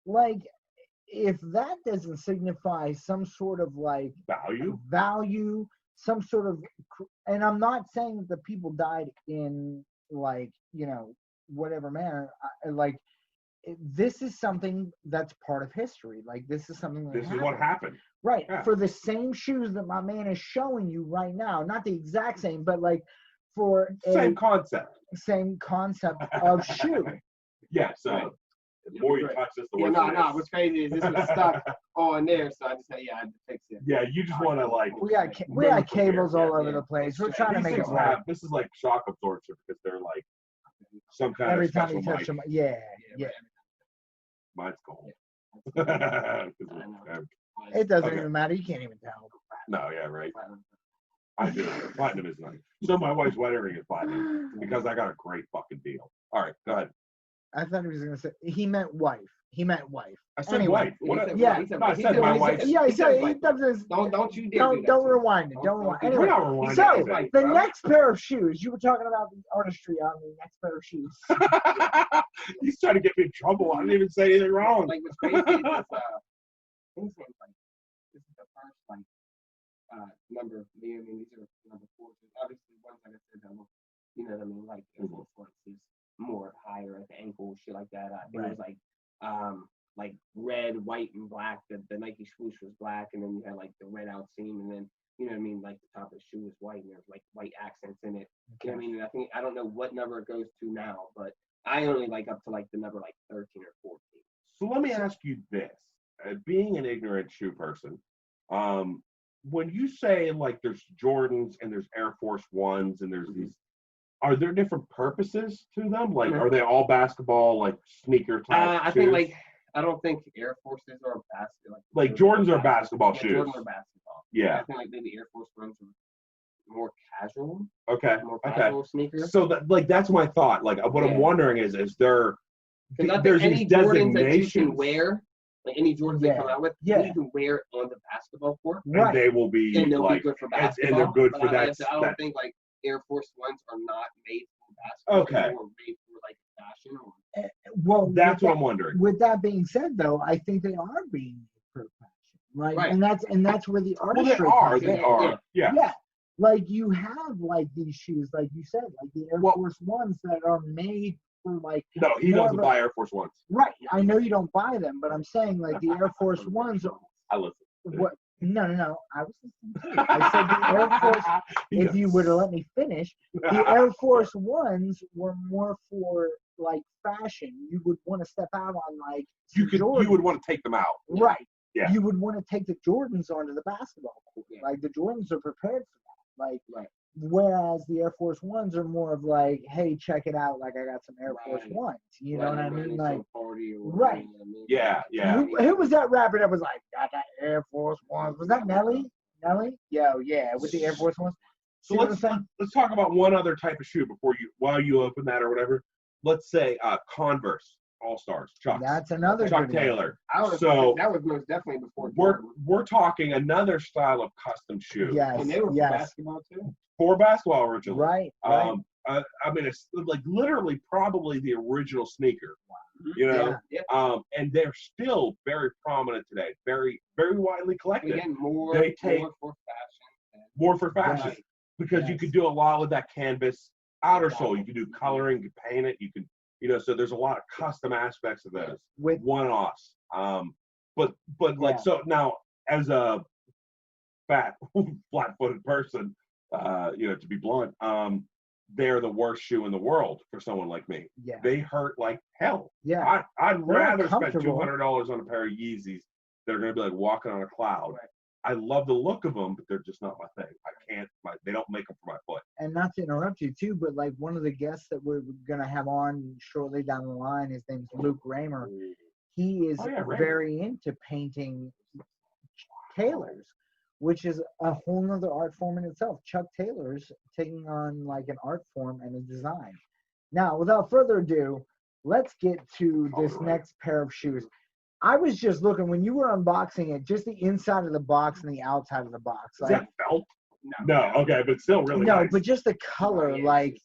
Like if that doesn't signify some sort of like Value. some sort of, and I'm not saying that the people died in like whatever manner. Like this is something that's part of history. Like this is something that This is what happened. Right. Yeah. For the same shoes that my man is showing you right now. Not the exact same, but like for Same concept. same concept of shoe. Yeah. So Right. the more you Right. touch this, the Yeah, worse no. it is. What's crazy is this was stuck on there, so I just said, I had to fix it. Yeah, you just want to like. We got cables all over yeah. the place. We're trying to These make it things work. have. This is like shock absorption because they're like some kind Every of time special you touch mic. them, yeah. Mine's cold. It doesn't Okay. even matter. You can't even tell. No, yeah, right. I do. Platinum is nice. So my wife's wedding ring is platinum because I got a great fucking deal. All right, go ahead. I thought he was gonna say he meant wife. He meant wife. I said Anyway. wife. What? Yeah. No, I said my wife. Yeah, he said he wife. does. Don't you dare do that Don't to me. rewind it. Don't rewind. do Anyway, We're not rewinding so anything. the next pair of shoes. You were talking about the artistry on the next pair of shoes. He's trying to get me in trouble. I didn't even say anything wrong. Like what's crazy is this, things like this is the first number. You know what I mean? These are number 4. Obviously, ones like I said, you know what I mean? Like Air Force Ones is more higher at the ankle, shit like that. I think it was like red, white, and black. The Nike swoosh was black, and then you had like the red out seam, and then you know what I mean, like the top of the shoe was white, and there's like white accents in it. You know what I mean? And I don't know what number it goes to now, but I only like up to like the number like 13 or 14. So let me ask you this: being an ignorant shoe person, when you say like there's Jordans and there's Air Force Ones and there's these, are there different purposes to them? Like, are they all basketball like sneaker type? I think like I don't think Air Forces are basketball. Like Jordans are basketball shoes. Jordans are basketball. Yeah. I think like maybe Air Force Ones are more casual. Okay. More Okay. casual sneakers. So that like that's my thought. Like what I'm wondering is there Because there's any these Jordans that you designations can wear, like any Jordans they come out with, you can wear on the basketball court. and they will be And they'll like be good for and basketball. they're good but for like I that. said, I don't think like Air Force Ones are not made for basketball. Okay. Or made for like fashion. Or, Well, That's what I'm wondering. With that being said, though, I think they are being made for fashion, right? And that's where the Well, artistry they are. comes in. They are. Yeah. Yeah. Like you have like these shoes, like you said, like the Air Force Ones that are made for like. No, he more doesn't of a- buy Air Force Ones. Right. I know you don't buy them, but I'm saying like the Air Force Ones. I listen. What? No. I was listening too. I said the Air Force. If you would have let me finish, the Air Force Ones were more for like fashion. You would want to step out on like you would want to take them out. right. Yeah. you would want to take the Jordans onto the basketball court. Yeah. Like the Jordans are prepared for that. Like, Right. whereas the Air Force Ones are more of like, hey, check it out. Like I got some Air Force Right. Ones. You know what I mean? Like, party or right. you know what I mean? Yeah, yeah. who was that rapper that was like, got that Air Force Ones? Was that Nelly? Nelly? Yeah, with the Air Force Ones. So See what I'm saying? let's talk about one other type of shoe while you open that or whatever. Let's say Converse All Stars, Chucks. That's another Chuck good one. Taylor. So that was most definitely before. We're talking another style of custom shoe. Yes, And they were for yes. basketball too. For basketball originally. Right. I mean, it's like literally probably the original sneaker. You know, and they're still very prominent today. Very, very widely collected. Again, more for fashion. More for fashion. Right. Because you could do a lot with that canvas outer sole. You can do coloring, you can paint it, you can, so there's a lot of custom aspects of those. With one-offs. But like, so now as a fat, flat-footed person, to be blunt, they're the worst shoe in the world for someone like me. Yeah. They hurt like hell. Yeah. I'd rather spend comfortable. $200 on a pair of Yeezys that are going to be like walking on a cloud. Right. I love the look of them, but they're just not my thing. I can't. They don't make them for my foot. And not to interrupt you too, but like one of the guests that we're gonna have on shortly down the line, his name's Luke Raymer. He is very into painting tailors, which is a whole nother art form in itself. Chuck Taylor's taking on like an art form and a design. Now, without further ado, let's get to this next pair of shoes. I was just looking when you were unboxing it, just the inside of the box and the outside of the box. Is that felt? No. Okay, but still really nice. But just the color, like,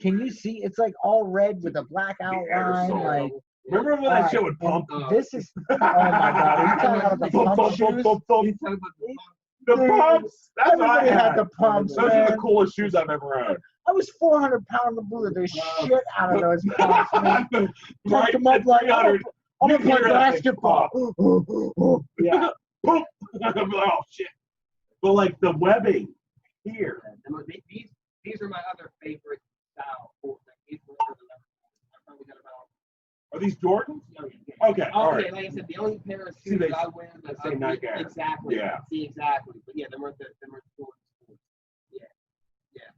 can you see? It's like all red with a black outline. Like, remember when that shit would pump? This is. Oh my God! Are you talking about the pump shoes? The pumps. That's what I had. The pumps. Those are the coolest shoes I've ever owned. I was 400 pounds of bullet the shit out of those pumps, man. Right, them up like 300. I'm gonna play basketball. Yeah. Oh shit. But like the webbing here. These are my other favorite style. Are these Jordans? Okay. All right. Like I said, the only pair of shoes I wear that say Nike Air. Exactly. Yeah. See, exactly. But yeah, them are Jordans. Yeah.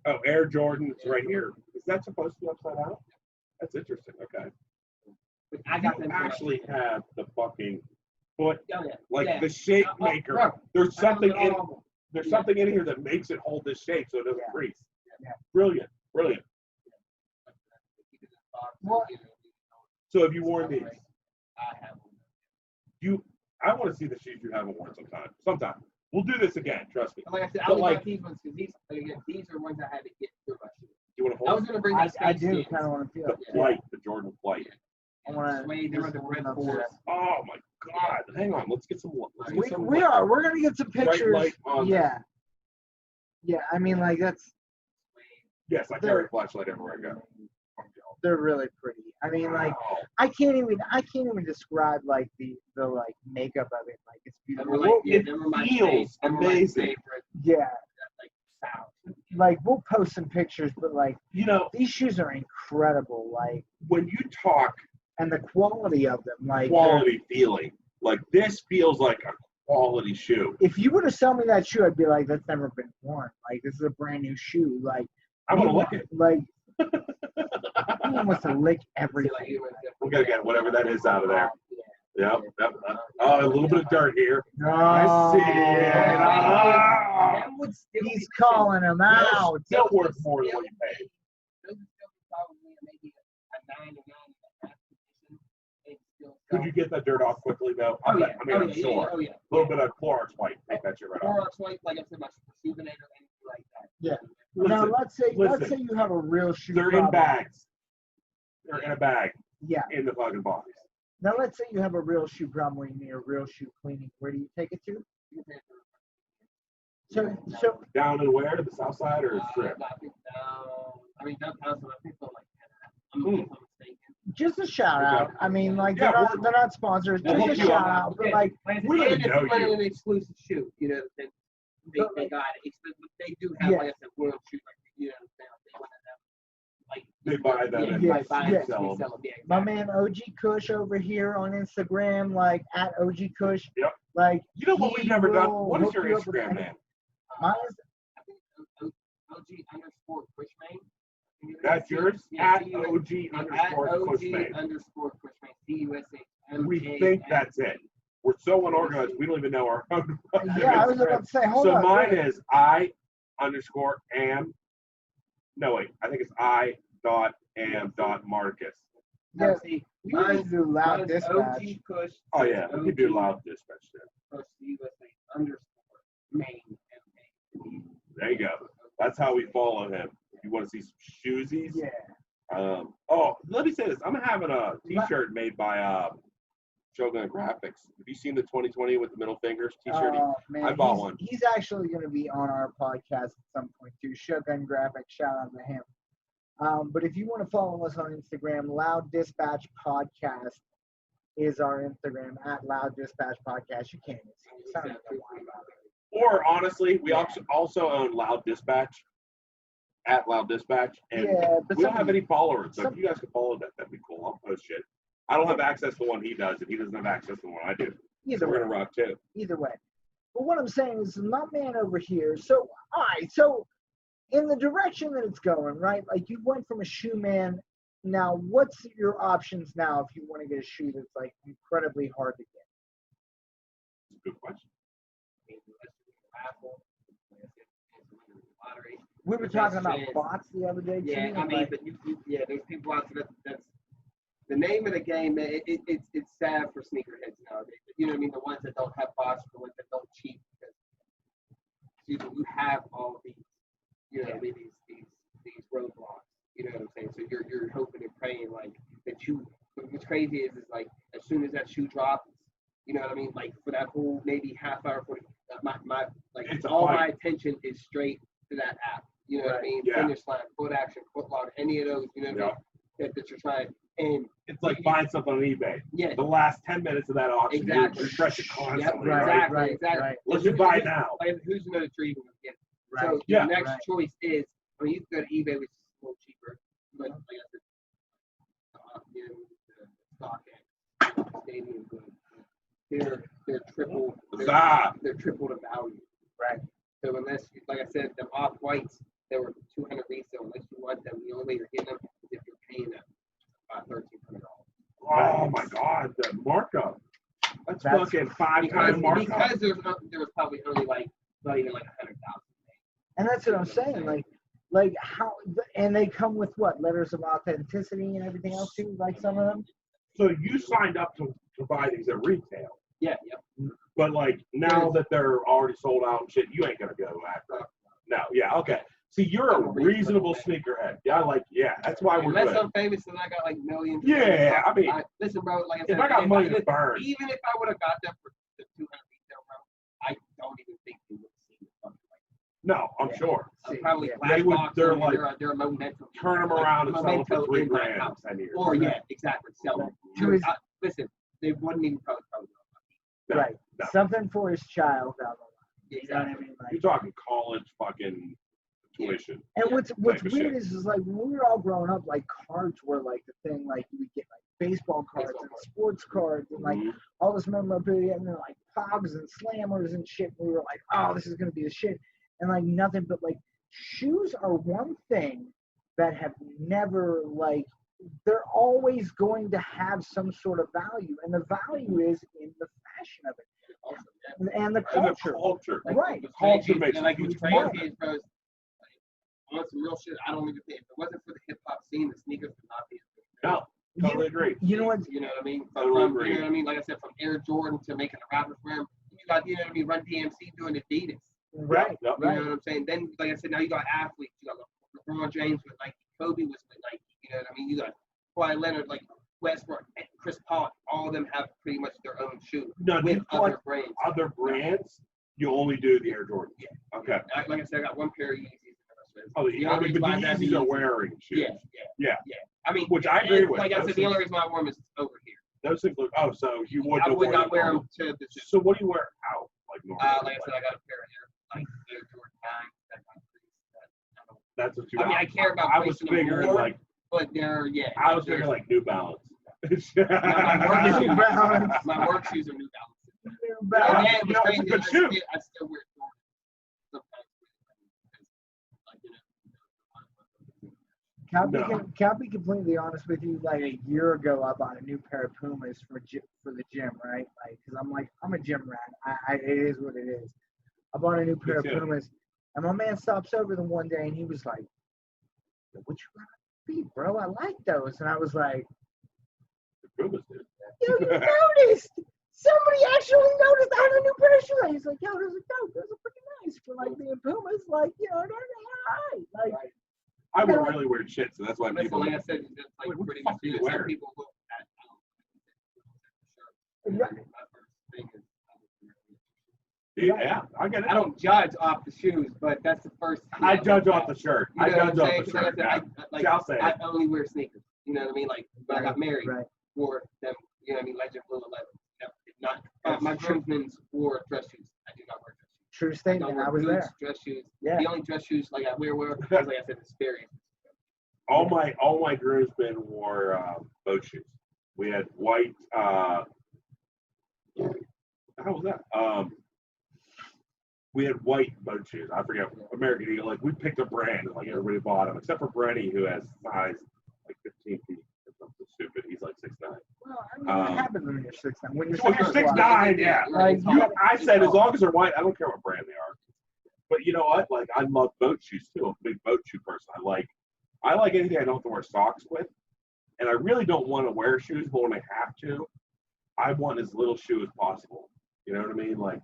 Oh, Air Jordan. It's right here. Is that supposed to be upside down? That's interesting. Okay. But I got them. Actually have the fucking foot, the shape maker. Bro, there's something in. There's something in here that makes it hold this shape so it doesn't crease. Yeah. Brilliant. Well, so have you worn these? I have. I want to see the shoes you haven't worn sometime. We'll do this again, trust me. Like I said, I only got these ones because these are ones I had to get through my shoes. You want to hold? I was gonna bring I do kind of want to feel the Jordan Flight. I want to. They were the red force. Oh my God! Hang on, let's get some. We're gonna get some pictures. Yeah. I mean, like that's. Yes, I carry a flashlight everywhere I go. They're really pretty. I mean, like I can't even describe like the like makeup of it. Like it's beautiful. It feels amazing. Yeah. Like we'll post some pictures, but like these shoes are incredible. Like when you talk and the quality of them, like quality feeling, like this feels like a quality shoe. If you were to sell me that shoe, I'd be like, that's never been worn. Like this is a brand new shoe. Like I'm gonna lick it. Like he wants to lick everything. We're gonna get whatever that is out of there. Yeah. Oh, a little bit of dirt here. No. I see it. He's calling him out. Still worth more than what you paid. Could you get that dirt off quickly though? I'm sure. A little bit of Clorox wipe, take that shit right off. Clorox wipe, like I said, my Rejuvenator, anything like that. Yeah. Now let's say you have a real shoe. They're in bags. They're in a bag. Yeah. In the fucking box. Now let's say you have a real shoe problem where you need a real shoe cleaning. Where do you take it to? So down and where? To the south side or strip? Downtown. So I think so like I'm mistaken. Just a shout out. I mean, like they're not sponsors. Just a shout out. But like we didn't know you. An exclusive shoe, they got it. They do have like I said, world shoe, they buy them and sell them. My man OG Kush over here on Instagram, like at OG Kush. Yep. Like, You know what he we've never done? will What is hook your you up with Instagram, any- man? Mine is I think OG_Cushman. That's yours? Yeah, At OG_Cushman. _Cushman. We think that's it. We're so unorganized, we don't even know our own. yeah. I was about to say, hold So on. mine wait. is I_am. No, wait. I think it's I.am.Marcus. Yeah, See, you need to do loud mine's dispatch. OG Cush. Oh, yeah. We can do LOUDdispatch there. Cush USA_Maine. There you go. That's how we follow him. If you want to see some shoesies. Yeah. Oh, let me say this. I'm having a T-shirt made by Shogun Graphics. Have you seen the 2020 with the middle fingers T-shirt? Oh, man, I bought one. He's actually going to be on our podcast at some point too. Shogun Graphics, shout out to him. But if you want to follow us on Instagram, LOUDdispatch Podcast is our Instagram at LOUDdispatch Podcast. You can't even see it. Sound like a lie about it. Or honestly, we also own LOUDdispatch at LOUDdispatch, and Yeah, but we don't have any followers. So some- if you guys can follow that, that'd be cool. I'll post shit. I don't have access to the one he does, and he doesn't have access to the one I do. Either So we're way. gonna rock too. Either way. But what I'm saying is my man over here. So, all right. So in the direction that it's going, right? Like you went from a shoe man. Now, what's your options now if you want to get a shoe that's like incredibly hard to get? Good question. We were talking about bots the other day. Yeah, too, I mean, like, but there's people out there that's the name of the game. It's sad for sneakerheads nowadays. You know what I mean? The ones that don't have bots, the ones that don't cheat, because you have all these, you know, what I mean, these roadblocks. You know what I'm saying? So you're hoping and praying like that you. What's crazy is like as soon as that shoe drops, you know what I mean? Like for that whole maybe half hour, my like It's all a my fight. attention is straight to that app. You know what I mean? Yeah. Finish line, foot action, foot log, any of those. You know what I mean? That you're trying. And It's like buying something on eBay. yeah, The last 10 minutes of that auction, Exactly. you refresh it constantly, Yep, right? exactly. Let's just buy it now. Like, who's to know that you're even gonna get it? right. So Yeah. the next Right. choice is, I mean, you can go to eBay, which is a little cheaper, but like I said, the stock stadium goods, they're triple, Huzzah! they're triple the value. Right. So unless, like I said, the off whites, they were 200 resale. Unless you want them, the only way you're getting them is if you're paying them about $1,300. Oh my God, the markup. That's fucking 5 times markup. Because there was probably only like not even like 100,000. And that's what I'm saying. Like how, and they come with what, letters of authenticity and everything else too, like some of them. So you signed up to buy these at retail, Yeah. but like now that they're already sold out and shit, you ain't gonna go after. No, yeah, okay. See, you're a reasonable sneakerhead. Yeah, that's why we're Unless good. I'm famous and I got like millions. Yeah, I mean, listen, bro. Like I said, if I got money to burn, even if I would have got them for the 200 retail, bro, I don't even think they would have seen something like that. no, I'm sure. Probably They would. box They're them, like they're a memento. turn them like, around and sell them for memento $3 in my grand house. in 10 years. Or yeah, exactly. Sell them. To his- Listen, they wouldn't even probably. No, Right. no. Something for his child down the line. You know what I Exactly. mean? Like, You're talking college fucking tuition. and what's type of weird shit. is like when we were all growing up, like cards were like the thing. Like you would get like baseball cards and sports cards and like Mhm. all this memorabilia, and then like pogs and slammers and shit. We were like, oh, this is gonna be the shit, and like nothing but like shoes are one thing that have never like they're always going to have some sort of value, and the value is in the fashion of it and the And the culture. culture. Right. The culture makes a like huge what's part. crazy is, bro, is, like, on some real shit, I don't even think if it wasn't for the hip hop scene, the sneakers would not be. No, totally agree. You know what? You know what I mean? Totally From, agree. you know what I mean? Like I said, from Air Jordan to making a rapper for him, you got, you know what I mean, Run DMC doing Adidas. Right. Yep. You Right. know what I'm saying? Then, like I said, now you got athletes. You got LeBron James with Nike. Kobe was with Nike. You know what I mean? You got Kawhi Leonard, like Westbrook, and Chris Paul. All of them have pretty much their own shoe No, with you other want brands. other brands, you only do the Air Jordan. Yeah. Okay. Like I said, I got one pair of Yeezys. Oh, The only but reason the why that Yeezys are Yeezys- wearing shoes. Yeah. I mean, Which I agree and with. Like I Those said, the things- only reason I wore them is over here. Those things look. Oh, so you wouldn't I have would worn not wear normal. them to the gym. So what do you wear out like normal? Like I said, I got a pair of Air Jordan 9s that got creased. That's what you. I mean, I care about I was placing them figuring more, like. But they're, I was thinking like New Balance. my work New Balance. my work shoes are New Balance. back. And Yeah, then you know, it's a good shoe. I still wear Jordans sometimes. Like, Can I be completely honest with you? Like a year ago, I bought a new pair of Pumas for the gym, right? Like, cause I'm a gym rat. It is what it is. I bought a new pair of Pumas, and my man stops over the one day, and he was like, "What you got on your feet, bro? I like those." And I was like, The Pumas, dude. "Yo, you noticed? Somebody actually noticed I had a new pair of shoes." He's like, "Yo, those are dope. Those are pretty nice for like being Pumas. Like, you know, they're all right." Like. Right. I wear really weird shit, so that's why Listen, people. like I said, that's like What pretty the much fuck do you it. Some wear? people look at Right. my first thing is Yeah, I get it. I don't judge off the shoes, but that's the first thing I judge off the shirt. You know I what I'm judge saying? off the 'Cause shirt. like I Yeah. said, like, I'll say I it. only wear sneakers. You know what I mean? Like when I got married, Right. wore them. You know what I mean? Legend Blue 11. Not my groomsmen wore dress shoes. I do not wear dress shoes. True I statement. don't wear I was boots, there. dress shoes. Yeah. The only dress shoes like I wear is like I said, experience. All my groomsmen wore boat shoes. We had white. How was that? We had white boat shoes. I forget American Eagle. Like we picked a brand, and like everybody bought them, except for Brenny, who has size like 15 feet or something stupid. He's like 6'9". Well, I mean, what happens when you're 6'9"? When you're When you're 6'9", yeah. Like, I said as long as they're white, I don't care what brand they are. But you know what? Like I love boat shoes too. I'm a big boat shoe person. I like anything I don't have to wear socks with. And I really don't want to wear shoes, but when I have to, I want as little shoe as possible. You know what I mean? Like,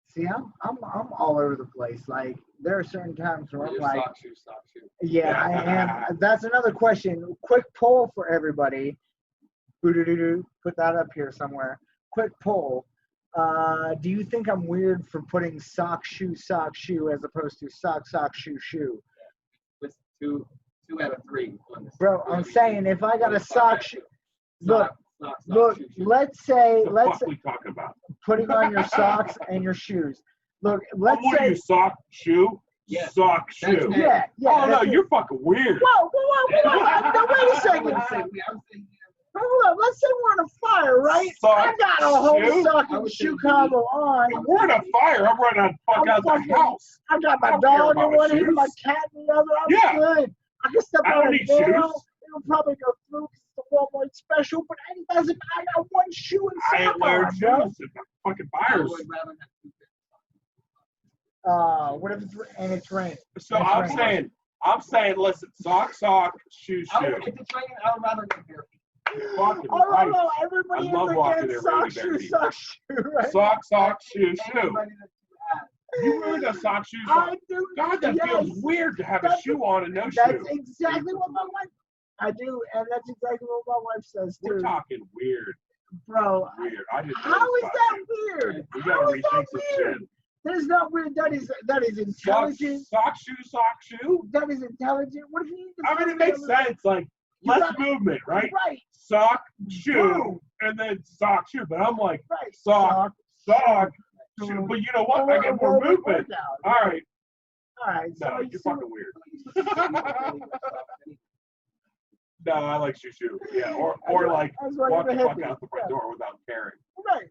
see, I'm all over the place. Like, there are certain times where I'm Your like, sock shoe. yeah, I am. That's another question. Quick poll for everybody. Put that up here somewhere. Quick poll. Do you think I'm weird for putting sock, shoe, as opposed to sock, shoe? With two out of three. Bro, I'm saying if I got a sock, shoe. Look, shoe. let's say, what the fuck we talking about? putting on your socks and your shoes. Look, let's What are say, you, sock, shoe? Yeah. Sock, shoe. yeah. Oh, no, that's it. you're fucking weird. Whoa. No, wait a second. Hold up. Let's say we're on a fire, right? Sock, I got a whole shoe? sock and shoe combo on. We're in a fire. I'm running out the house. I got my I don't care dog about in one hand, shoes. my cat in the other. I'm Yeah. good. I can step I on don't a need nail. shoes. It'll probably go through because it's a Walmart special, but it doesn't. I got one shoe and I ain't sock wearing on, bro. shoes. It's a fucking fires. What if it's raining? So I'm saying, listen, sock, shoe, If shoe. it's raining, I would rather go bare feet. Fucking Oh, right. no, everybody I love is walking against in sock, rainy shoe, bare sock, shoe, right? Sock, shoe, shoe. Anybody that's You really got sock shoes on? I do. God, that yes. feels weird to have a That's- shoe on and no That's shoe. exactly what my wife. I do, and that's exactly what my wife says We're too, talking weird. bro. I didn't know How is sock that shoes. weird? You How gotta is that rethink some weird? shit. That is not weird. That is intelligent. Sock, shoe. That is intelligent. What if you need to I mean, it makes sense. Like, You less gotta- movement, right? Right, Sock, shoe, Boom. and then sock, shoe. But I'm like, right. sock, shoe. But you know what? I get more movement. All right. All right. No, So you're fucking weird. No, I like shoe. Yeah, or like That's why walk you're the a fuck hippie. out the front Yeah. door without caring. Right.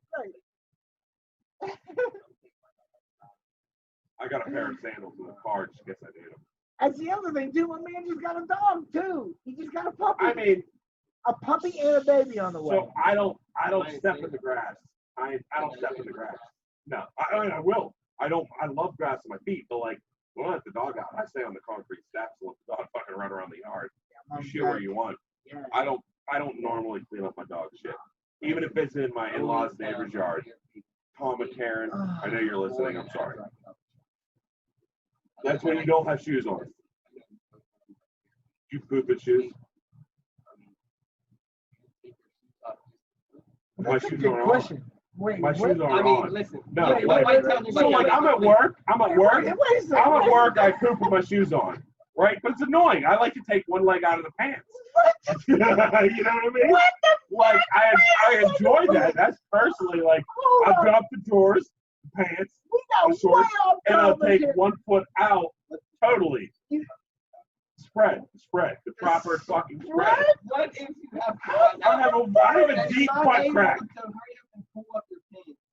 I got a pair of sandals in the car. Just guess I need them. That's the other thing too. My man just got a dog too. He just got a puppy. I mean, a puppy and a baby on the way. so I don't step in the grass. I don't step in the grass. No, I mean I will. I love grass on my feet, but like when I let the dog out, I stay on the concrete steps and let the dog fucking run around the yard. You shit where you want. Yeah. I don't normally clean up my dog's shit, even if it's in my in-laws' neighbor's yard. Tom and Karen, I know you're listening. I'm sorry. That's when you don't have shoes on. You poop in shoes. My That's a shoes good aren't question. Wait, My what? shoes aren't I mean, on. listen. No, wait, wait, wait, tell me So like I'm at work. Wait a second. I'm at work. I poop with my shoes on, right? But it's annoying. I like to take one leg out of the pants. What? You know what I mean? What the Like I Wait a enjoy second. that. That's personally like Hold I'll on. drop the drawers, the pants, We got the way shorts, off and I'll topic take here. one foot out totally. Spread, the proper fucking spread. What if you have I have a deep butt crack.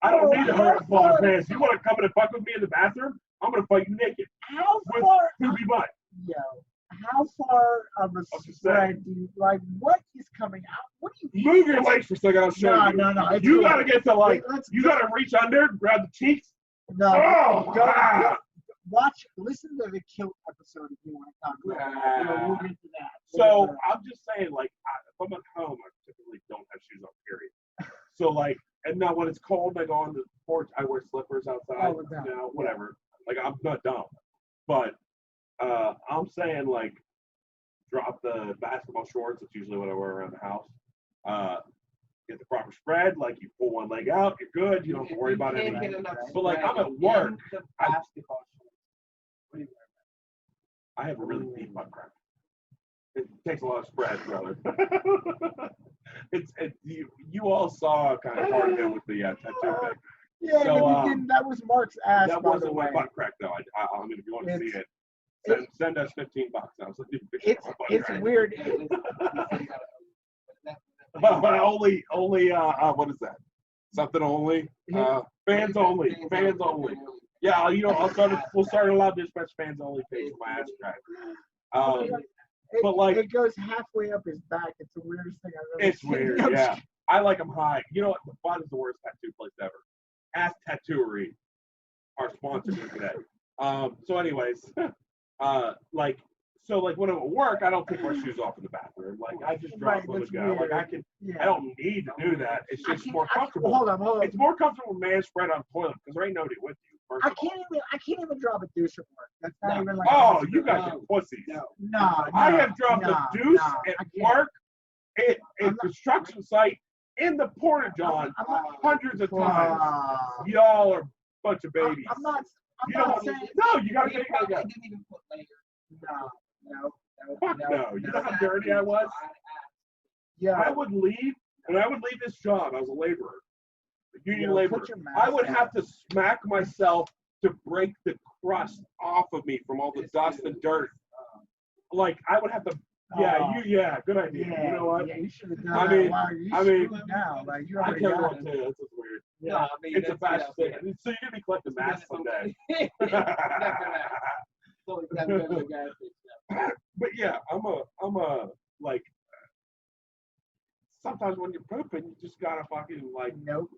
I don't need to hurt fall in pants. You want to come in and fuck with me in the bathroom? I'm gonna fight you naked. How With far? poopy butt. Yo, how far of a spread do you like? What is coming out? What do you Move your legs for a second. I'll show you. No. You gotta get to like. Let's You go. gotta reach under, grab the cheeks. No. Oh, Listen to the kilt episode if you want to talk about it. We'll get to that. So I'm just saying, like, if I'm at home, I typically don't have shoes on. Period. So like, and now when it's cold, I go on the porch. I wear slippers outside. Whatever. Like I'm not dumb, but I'm saying like, drop the basketball shorts. That's usually what I wear around the house. Get the proper spread. Like you pull one leg out, you're good. You don't have to worry about anything. But like I'm at work. I have a really deep butt crack. It takes a lot of spread, brother. You all saw kind of part of it with the tattoo thing. Yeah, so, that was Mark's ass. That wasn't my butt crack though. I mean, if you want to see it, send us $15. It's weird. But only what is that? Something only? Fans only. Fans only. Yeah, we'll start a LOUDdispatch fans only page for my ass crack. But like it goes halfway up his back. It's the weirdest thing I've ever seen. It's weird, yeah. I like them high. You know what? The butt is the worst tattoo place ever. Ask Tattooery, our sponsor for today. So anyways, like when I'm at work, I don't take my shoes off in the bathroom. Like I just drop them and go. Like I don't need to do that. It's just more comfortable. Hold on. It's more comfortable man spread on the toilet because there ain't nobody with you. I can't even drop a deuce at work. That's not even like. Oh, you guys are pussies. No. I have dropped a deuce at work, at construction site, in the porta john, hundreds of times. Y'all are a bunch of babies. I'm not saying. No, you gotta take it. Didn't even put layers. No. Fuck no. You know how dirty I was? Yeah. When I would leave this job, I was a laborer. Union laborer. I would have to smack myself to break the crust off of me from all the dust and dirt. Like I would have to. Good idea. Yeah, you know what? Yeah, you should have done that. I mean, now, like you I already can't got want it. to. This is weird. Yeah, I mean, It's a fashion thing. So you're gonna be collecting masks someday. But yeah, I'm a like. Sometimes when you're pooping, you just gotta fucking like. Nope.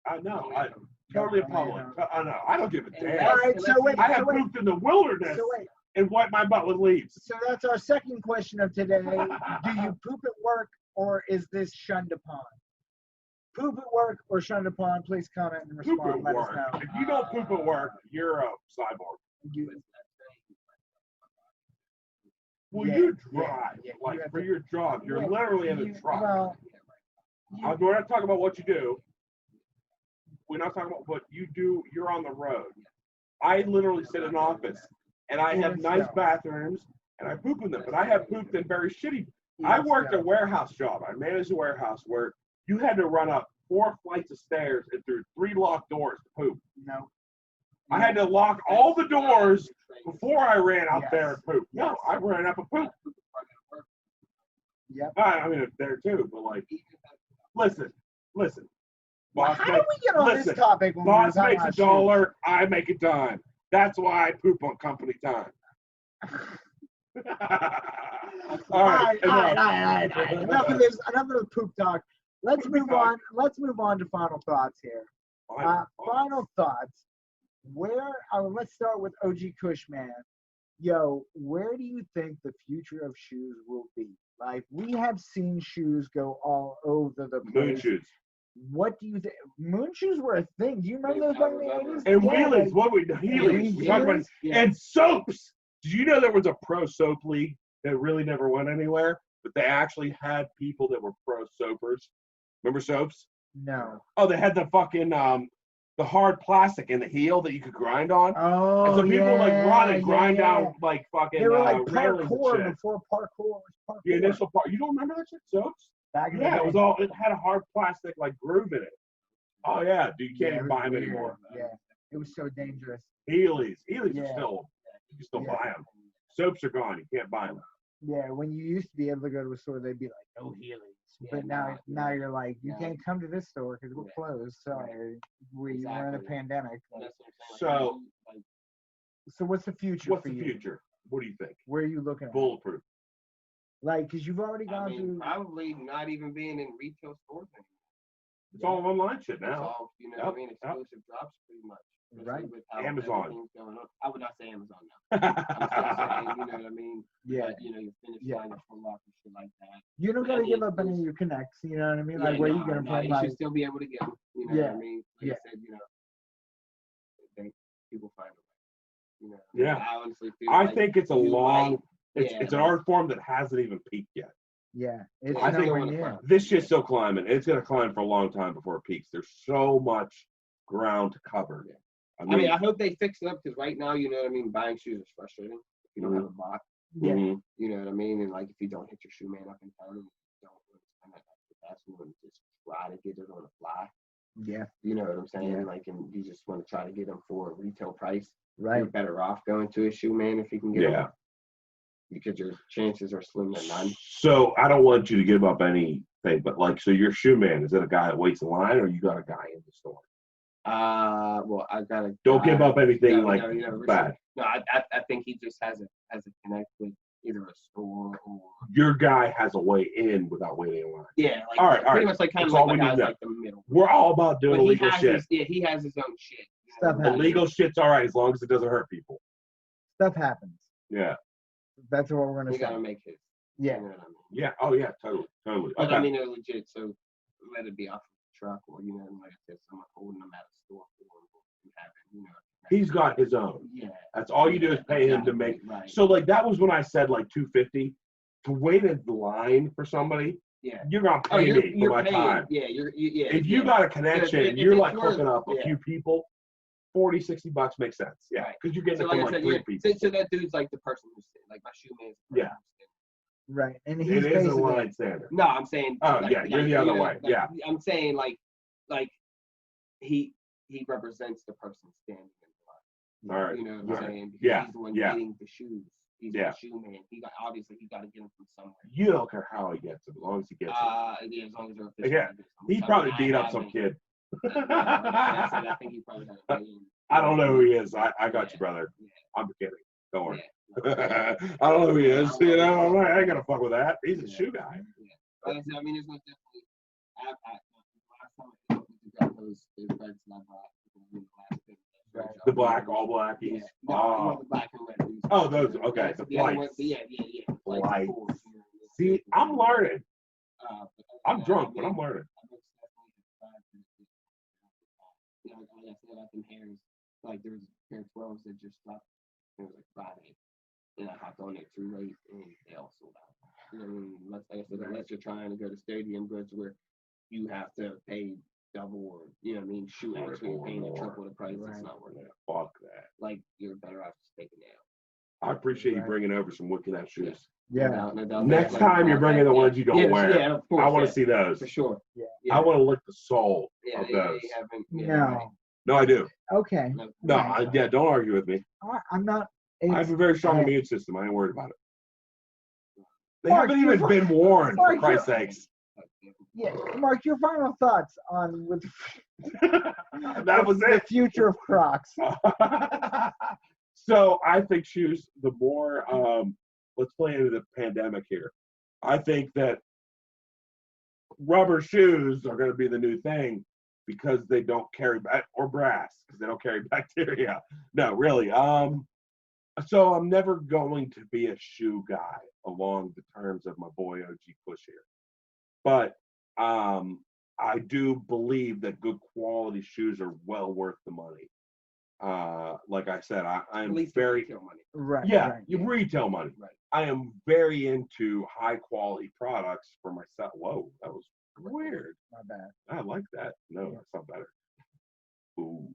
I know. I totally in public. I know. I don't give a damn. All right. So wait. I have pooped in the wilderness and wiped my butt with leaves. So that's our second question of today. Do you poop at work or is this shunned upon? Poop at work or shunned upon? Please comment and respond. Poop at Let work. us know. If you don't poop at work, you're a cyborg. Well, you drive. Like for your job, you're literally in a truck. Well, we're not talking about what you do. We're not talking about what you do. You're on the road. I literally sit in an office, and I have nice bathrooms, and I poop in them. But I have pooped in very shitty. I worked a warehouse job. I managed a warehouse where you had to run up 4 flights of stairs and through 3 locked doors to poop. No. I had to lock all the doors before I ran out there and poop. No, I ran up and poop. Yep. I mean, there too, but like, listen. Boss How do we get on this topic? Boss makes $1, I make a dime. That's why I poop on company time. All right. Enough of this. Enough of the poop talk. Let's move on. Let's move on to final thoughts here. Final thoughts. Let's start with OG Cushman. Yo, where do you think the future of shoes will be? Like, we have seen shoes go all over the place. Moon shoes. What do you think? Moon shoes were a thing. Do you remember those back in the 80s? And wheelies. Heelys. We talked about it. And soaps. Did you know there was a pro soap league that really never went anywhere? But they actually had people that were pro soapers. Remember soaps? No. Oh, they had the fucking the hard plastic in the heel that you could grind on. Oh, and so people like run and grind down like fucking they were like railings and parkour shit. Before parkour was parkour. The initial part. You don't remember that shit? Soaps? Back in the day. It had a hard plastic like groove in it. Oh yeah, dude, you can't even buy them anymore. Yeah, it was so dangerous. Heelys are still, you can still buy them. Soaps are gone. You can't buy them. Yeah, when you used to be able to go to a store, they'd be like, no Heelys. but now you're like, you can't come to this store because we're closed. Sorry, we're in a pandemic. That's what I'm saying. So what's the future? What's the future? What do you think? Where are you looking at? Bulletproof. Like, because you've already gone through. Probably not even being in retail stores anymore. It's all online shit It's now. all, you know what I mean? Exclusive drops pretty much. Right. With how Amazon. everything's going on. I would not say Amazon now. I'm still saying, you know what I mean? Yeah. But, you know, your finish line of full lock and shit like that. You don't gotta give up any of your connects. You know what I mean? Like, where you get them from? You should still be able to get them. You know what I mean? Like I said, you know, people find a way. You know, yeah. I honestly feel I think it's a long. It's an art form that hasn't even peaked yet. Yeah, it's I think this shit's still climbing. It's gonna climb for a long time before it peaks. There's so much ground to cover. Yeah. I mean, I hope they fix it up because right now, you know what I mean. Buying shoes is frustrating if you don't have a bot. Yeah. You know what I mean, and like if you don't hit your shoe man up in town, you don't spend that capacity and just try to get it on the fly. Yeah. You know what I'm saying? Yeah. Like, and you just want to try to get them for a retail price. Right. You're better off going to a shoe man if you can get them. Because your chances are slim to none. So I don't want you to give up anything, but like, so your shoe man, is it a guy that waits in line, or you got a guy in the store? Well, I got a. Don't give up anything bad. No, I think he just has a connect with either a store or. Your guy has a way in without waiting in line. Yeah, like all right, pretty much like kind of like guys like the middle. We're all about doing illegal shit. He has his own shit. Stuff happens. Illegal shit's all right as long as it doesn't hurt people. Stuff happens. Yeah. That's what we're gonna say. You gotta make his. Yeah. You know what I mean? Yeah. Oh yeah. Totally. But I mean, they're legit. So let it be off the truck, or you know, like I said, someone holding them at a store for them, you know. He's got his own. Yeah. That's all you do is pay him to make. Right. So like that was when I said like $250 to wait in line for somebody. Yeah. You're gonna pay me for my time. Yeah. If you got a connection, you're like hooking up a few people. $40-$60 makes sense. Yeah, because you're getting it from like 3 people. So that dude's like the person who's like my shoe man. Yeah. Right, and he's it is a line standard. No, I'm saying. Oh yeah, you're the other way. Yeah. I'm saying like he represents the person standing in line. All right. You know what I'm saying? Yeah. He's the one getting the shoes. He's the shoe man. He got to get them from somewhere. You don't care how he gets them, as long as he gets them. Yeah, as long as they're official. Yeah. He probably beat up some kid. I think he probably got I don't know who he is. I got you, brother. Yeah. I'm kidding. Don't worry. I don't know who he is. You know, I ain't gonna fuck with that. He's a shoe guy. Yeah. Like I said, I mean, there's no definitely. Last time I got those bags and I bought the black, all black. Yeah. No, the black and red. Oh, those. Okay, the flights. Yeah. Flights. See, I'm learning. I'm drunk, but I'm learning. Like I said, up in Harris, like there was a pair of 12s that just dropped. It was like Friday, and I hopped on it too late, and they all sold out. You know what I mean? Like I said, unless you're trying to go to stadium goods where you have to pay double, or you know what I mean, shoe actually you're paying triple the price. It's not worth it. Fuck that. Like you're better off just taking it out. I appreciate you bringing over some wicked ass shoes. Yeah. Next time you're bringing the ones you don't wear. Yeah, of course. I want to see those. For sure. Yeah. I want to lick the sole of those. No, I do. Okay. No, don't argue with me. I'm not. I have a very strong immune system. I ain't worried about it. They haven't even been worn, for Christ's sakes. Yeah, Mark, your final thoughts on with that was the future of Crocs. So I think shoes, the more, let's play into the pandemic here. I think that rubber shoes are going to be the new thing because they don't carry, or brass, because they don't carry bacteria. No, really. So I'm never going to be a shoe guy along the terms of my boy OG Push here. But I do believe that good quality shoes are well worth the money. Like I said, I'm very retail money. Right. Yeah, right. Retail money. Right. I am very into high quality products for myself. Whoa, that was weird. My bad. I like that. No, that's not better. Ooh.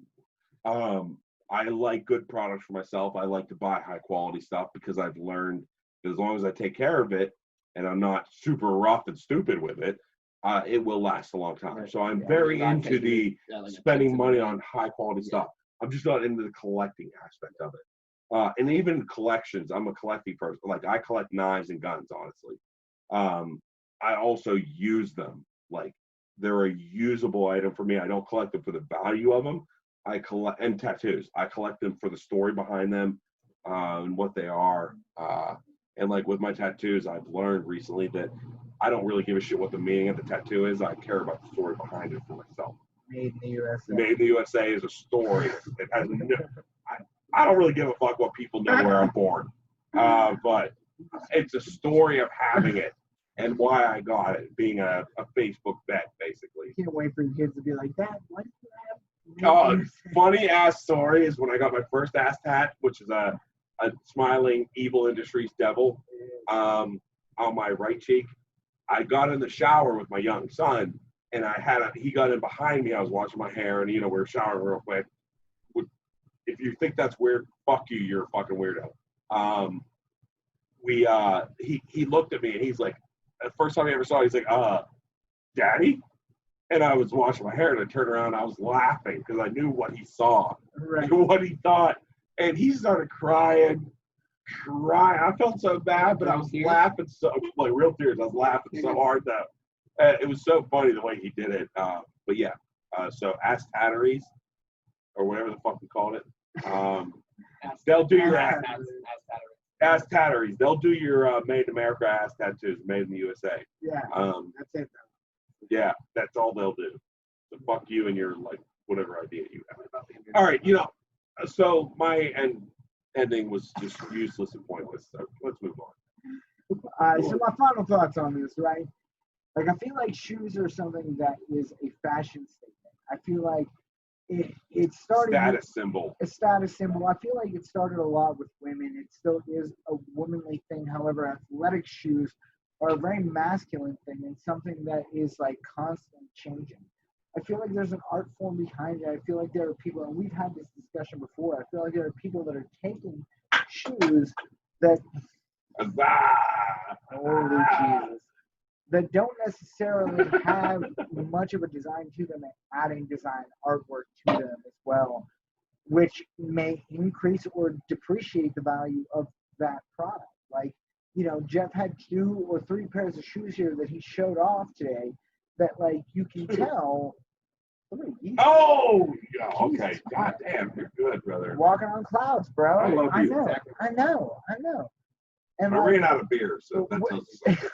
I like good products for myself. I like to buy high quality stuff because I've learned that as long as I take care of it and I'm not super rough and stupid with it, it will last a long time. Right. So I'm very into the spending money on high quality stuff. I'm just not into the collecting aspect of it. And even collections, I'm a collecting person. Like I collect knives and guns, honestly. I also use them. Like, they're a usable item for me. I don't collect them for the value of them. I collect, and tattoos. I collect them for the story behind them, and what they are. And like with my tattoos, I've learned recently that I don't really give a shit what the meaning of the tattoo is. I care about the story behind it for myself. Made in the USA. Made in the USA is a story. It has I don't really give a fuck what people know where I'm born. But it's a story of having it and why I got it, being a Facebook vet, basically. Can't wait for your kids to be like, Dad, why do you have? Oh, funny ass story is when I got my first ass tat, which is a smiling Evil Industries devil on my right cheek. I got in the shower with my young son, and he got in behind me. I was washing my hair, and we were showering real quick. If you think that's weird, fuck you. You're a fucking weirdo. He looked at me, and he's like, the first time he ever saw it, he's like, Daddy? And I was washing my hair, and I turned around, and I was laughing because I knew what he saw, and what he thought. And he started crying. I felt so bad, but I was laughing so, like real tears. I was laughing so hard that it was so funny the way he did it. But yeah, so ass tatteries, or whatever the fuck we called it. They'll do your ass tatteries. They'll do your made in America ass tattoos, made in the USA. Yeah, that's it. Yeah, that's all they'll do. So fuck you and your like whatever idea you have. All right, so my ending was just useless and pointless. So let's move on. So my final thoughts on this, right? Like, I feel like shoes are something that is a fashion statement. I feel like it started status symbol. A status symbol. I feel like it started a lot with women. It still is a womanly thing. However, athletic shoes are a very masculine thing and something that is like constantly changing. I feel like there's an art form behind it. I feel like there are people, and we've had this discussion before. I feel like there are people that are taking shoes that, holy Jesus, that don't necessarily have much of a design to them and adding design artwork to them as well, which may increase or depreciate the value of that product. Like, Jeff had 2 or 3 pairs of shoes here that he showed off today that, like, you can tell. Oh, yeah, okay. God damn, you're good, brother. Walking on clouds, bro. I love you. I know. And I ran out of beer, so that tells you something.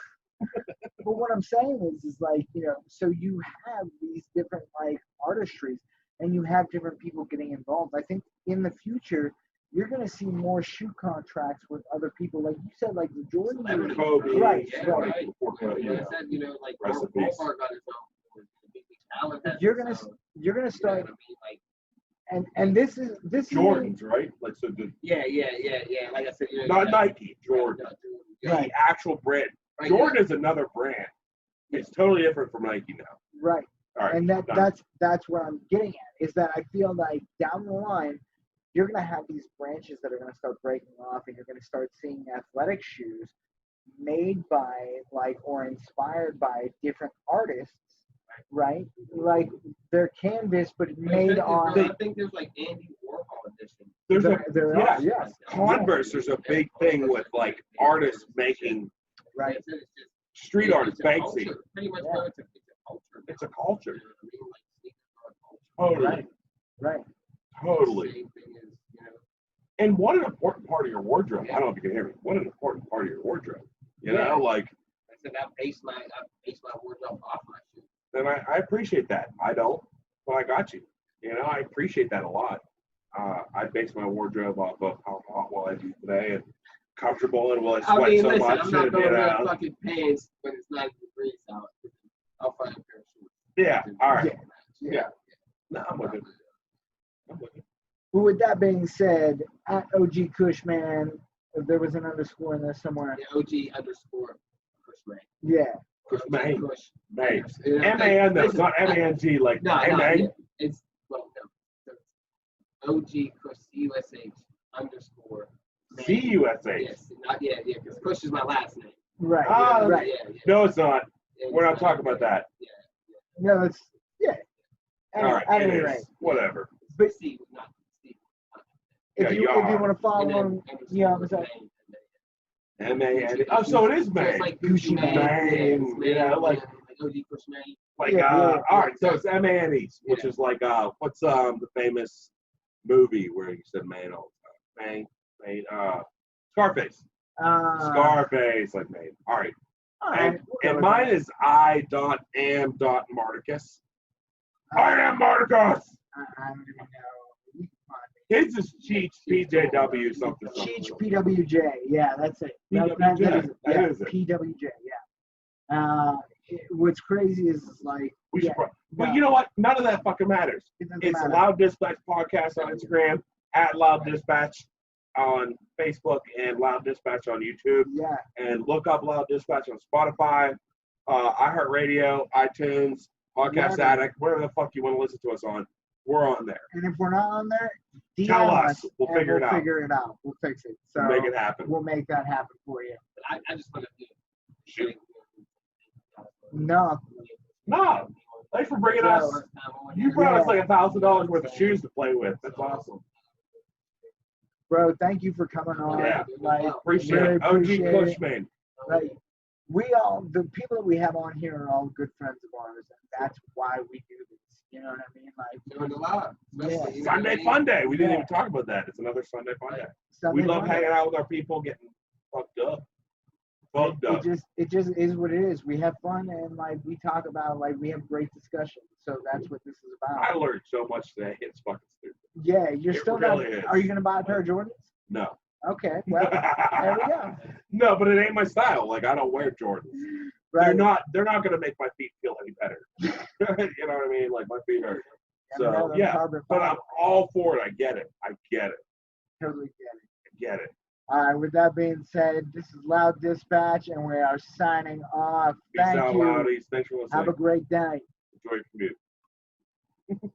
But what I'm saying is like, so you have these different like artistries and you have different people getting involved. I think in the future, you're going to see more shoe contracts with other people. Like you said, like the Jordan. Kobe. Right. Yeah, right. Like Walmart got his own. You're gonna start. And this is Jordans, right? Like so. Yeah. Like I said, not Nike, Jordan. The actual brand. Right, Jordan is another brand. It's totally different from Nike now. Right. All right. And that's what I'm getting at, is that I feel like down the line, you're going to have these branches that are going to start breaking off, and you're going to start seeing athletic shoes made by or inspired by different artists, right? Like they're canvas, but made on. I think there's like Andy Warhol edition. Yes. Converse, there's a big thing with like artists making right. Street artists, Banksy. Pretty much, it's a culture. Totally. Right. Totally. And what an important part of your wardrobe. I don't know if you can hear me. What an important part of your wardrobe. You know, like. I said I base my wardrobe off my shoes. And I appreciate that. I don't, but I got you. I appreciate that a lot. I base my wardrobe off of how hot will I do today and comfortable, and will I sweat so much? I'm not going to fucking pants when it's 90 degrees out. I'll find a pair of shoes. Yeah. All right. Yeah. No, I'm with it. Well, with that being said, at OG Cushman, there was an underscore in there somewhere. Yeah, OG underscore Cushman. Yeah. Cushman. M-A-N though, it's not M-A-N-G, like M-A. It's, OG Cush, C-U-S-H underscore. C-U-S-H. Yes, because Cush is my last name. Right. Right. Yeah. No, it's not. We're not talking about that. Yeah. No, it's, All right, at any rate. Whatever. But Steve, not Steve. if you want to follow him, M-A-N. Oh, so it is So May. it's like Gucci Mane. Mane, Yeah, like OG Kush Mane. like Yeah. all right. So it's M-A-N-E, which is like what's the famous movie where you said Mane all the time? Mane, Scarface. Scarface, like Mane. All right. And mine is I.am.Marticus. I am Marticus. I don't even know. His is Cheech PJW something. Cheech PWJ. Yeah, that's it. PWJ. Yeah, That is it. PWJ. Yeah. What's crazy is like. But you know what? None of that fucking matters. It's matter. Loud Dispatch Podcast on Instagram, at Loud Dispatch on Facebook, and Loud Dispatch on YouTube. Yeah. And look up Loud Dispatch on Spotify, iHeartRadio, iTunes, Podcast Addict, whatever the fuck you want to listen to us on. We're on there. And if we're not on there, DM Tell us. We'll and figure it out. Figure it out. We'll fix it. So We'll make it happen. We'll make that happen for you. I just want to Shoot. No. No. Thanks for bringing us. You brought us like $1,000 worth of shoes to play with. That's awesome. Bro, thank you for coming on. Yeah. Like, Appreciate really it. OG appreciate it. Cushman. Like, the people that we have on here are all good friends of ours, and that's why we do this. You know what I mean? Like, doing a lot. Yeah. Sunday Fun Day. We didn't even talk about that. It's another Sunday Fun Day. Sunday We love Fun Day. hanging out with our people, getting fucked up. Fucked up. It just is what it is. We have fun and like we talk about we have great discussions. So that's what this is about. I learned so much today. It's fucking stupid. Yeah, you're It still really not. is. Are you gonna buy a pair of Jordans? No. Okay, well there we go. No, but it ain't my style. Like I don't wear Jordans. Right. They're not gonna make my feet feel any better. You know what I mean? Like my feet hurt. So yeah, but I'm all for it. I get it. Totally get it. I get it. All right. With that being said, this is Loud Dispatch, and we are signing off. Peace Thank out, you. Loudies. Thanks for listening. Have a great day. Enjoy your commute.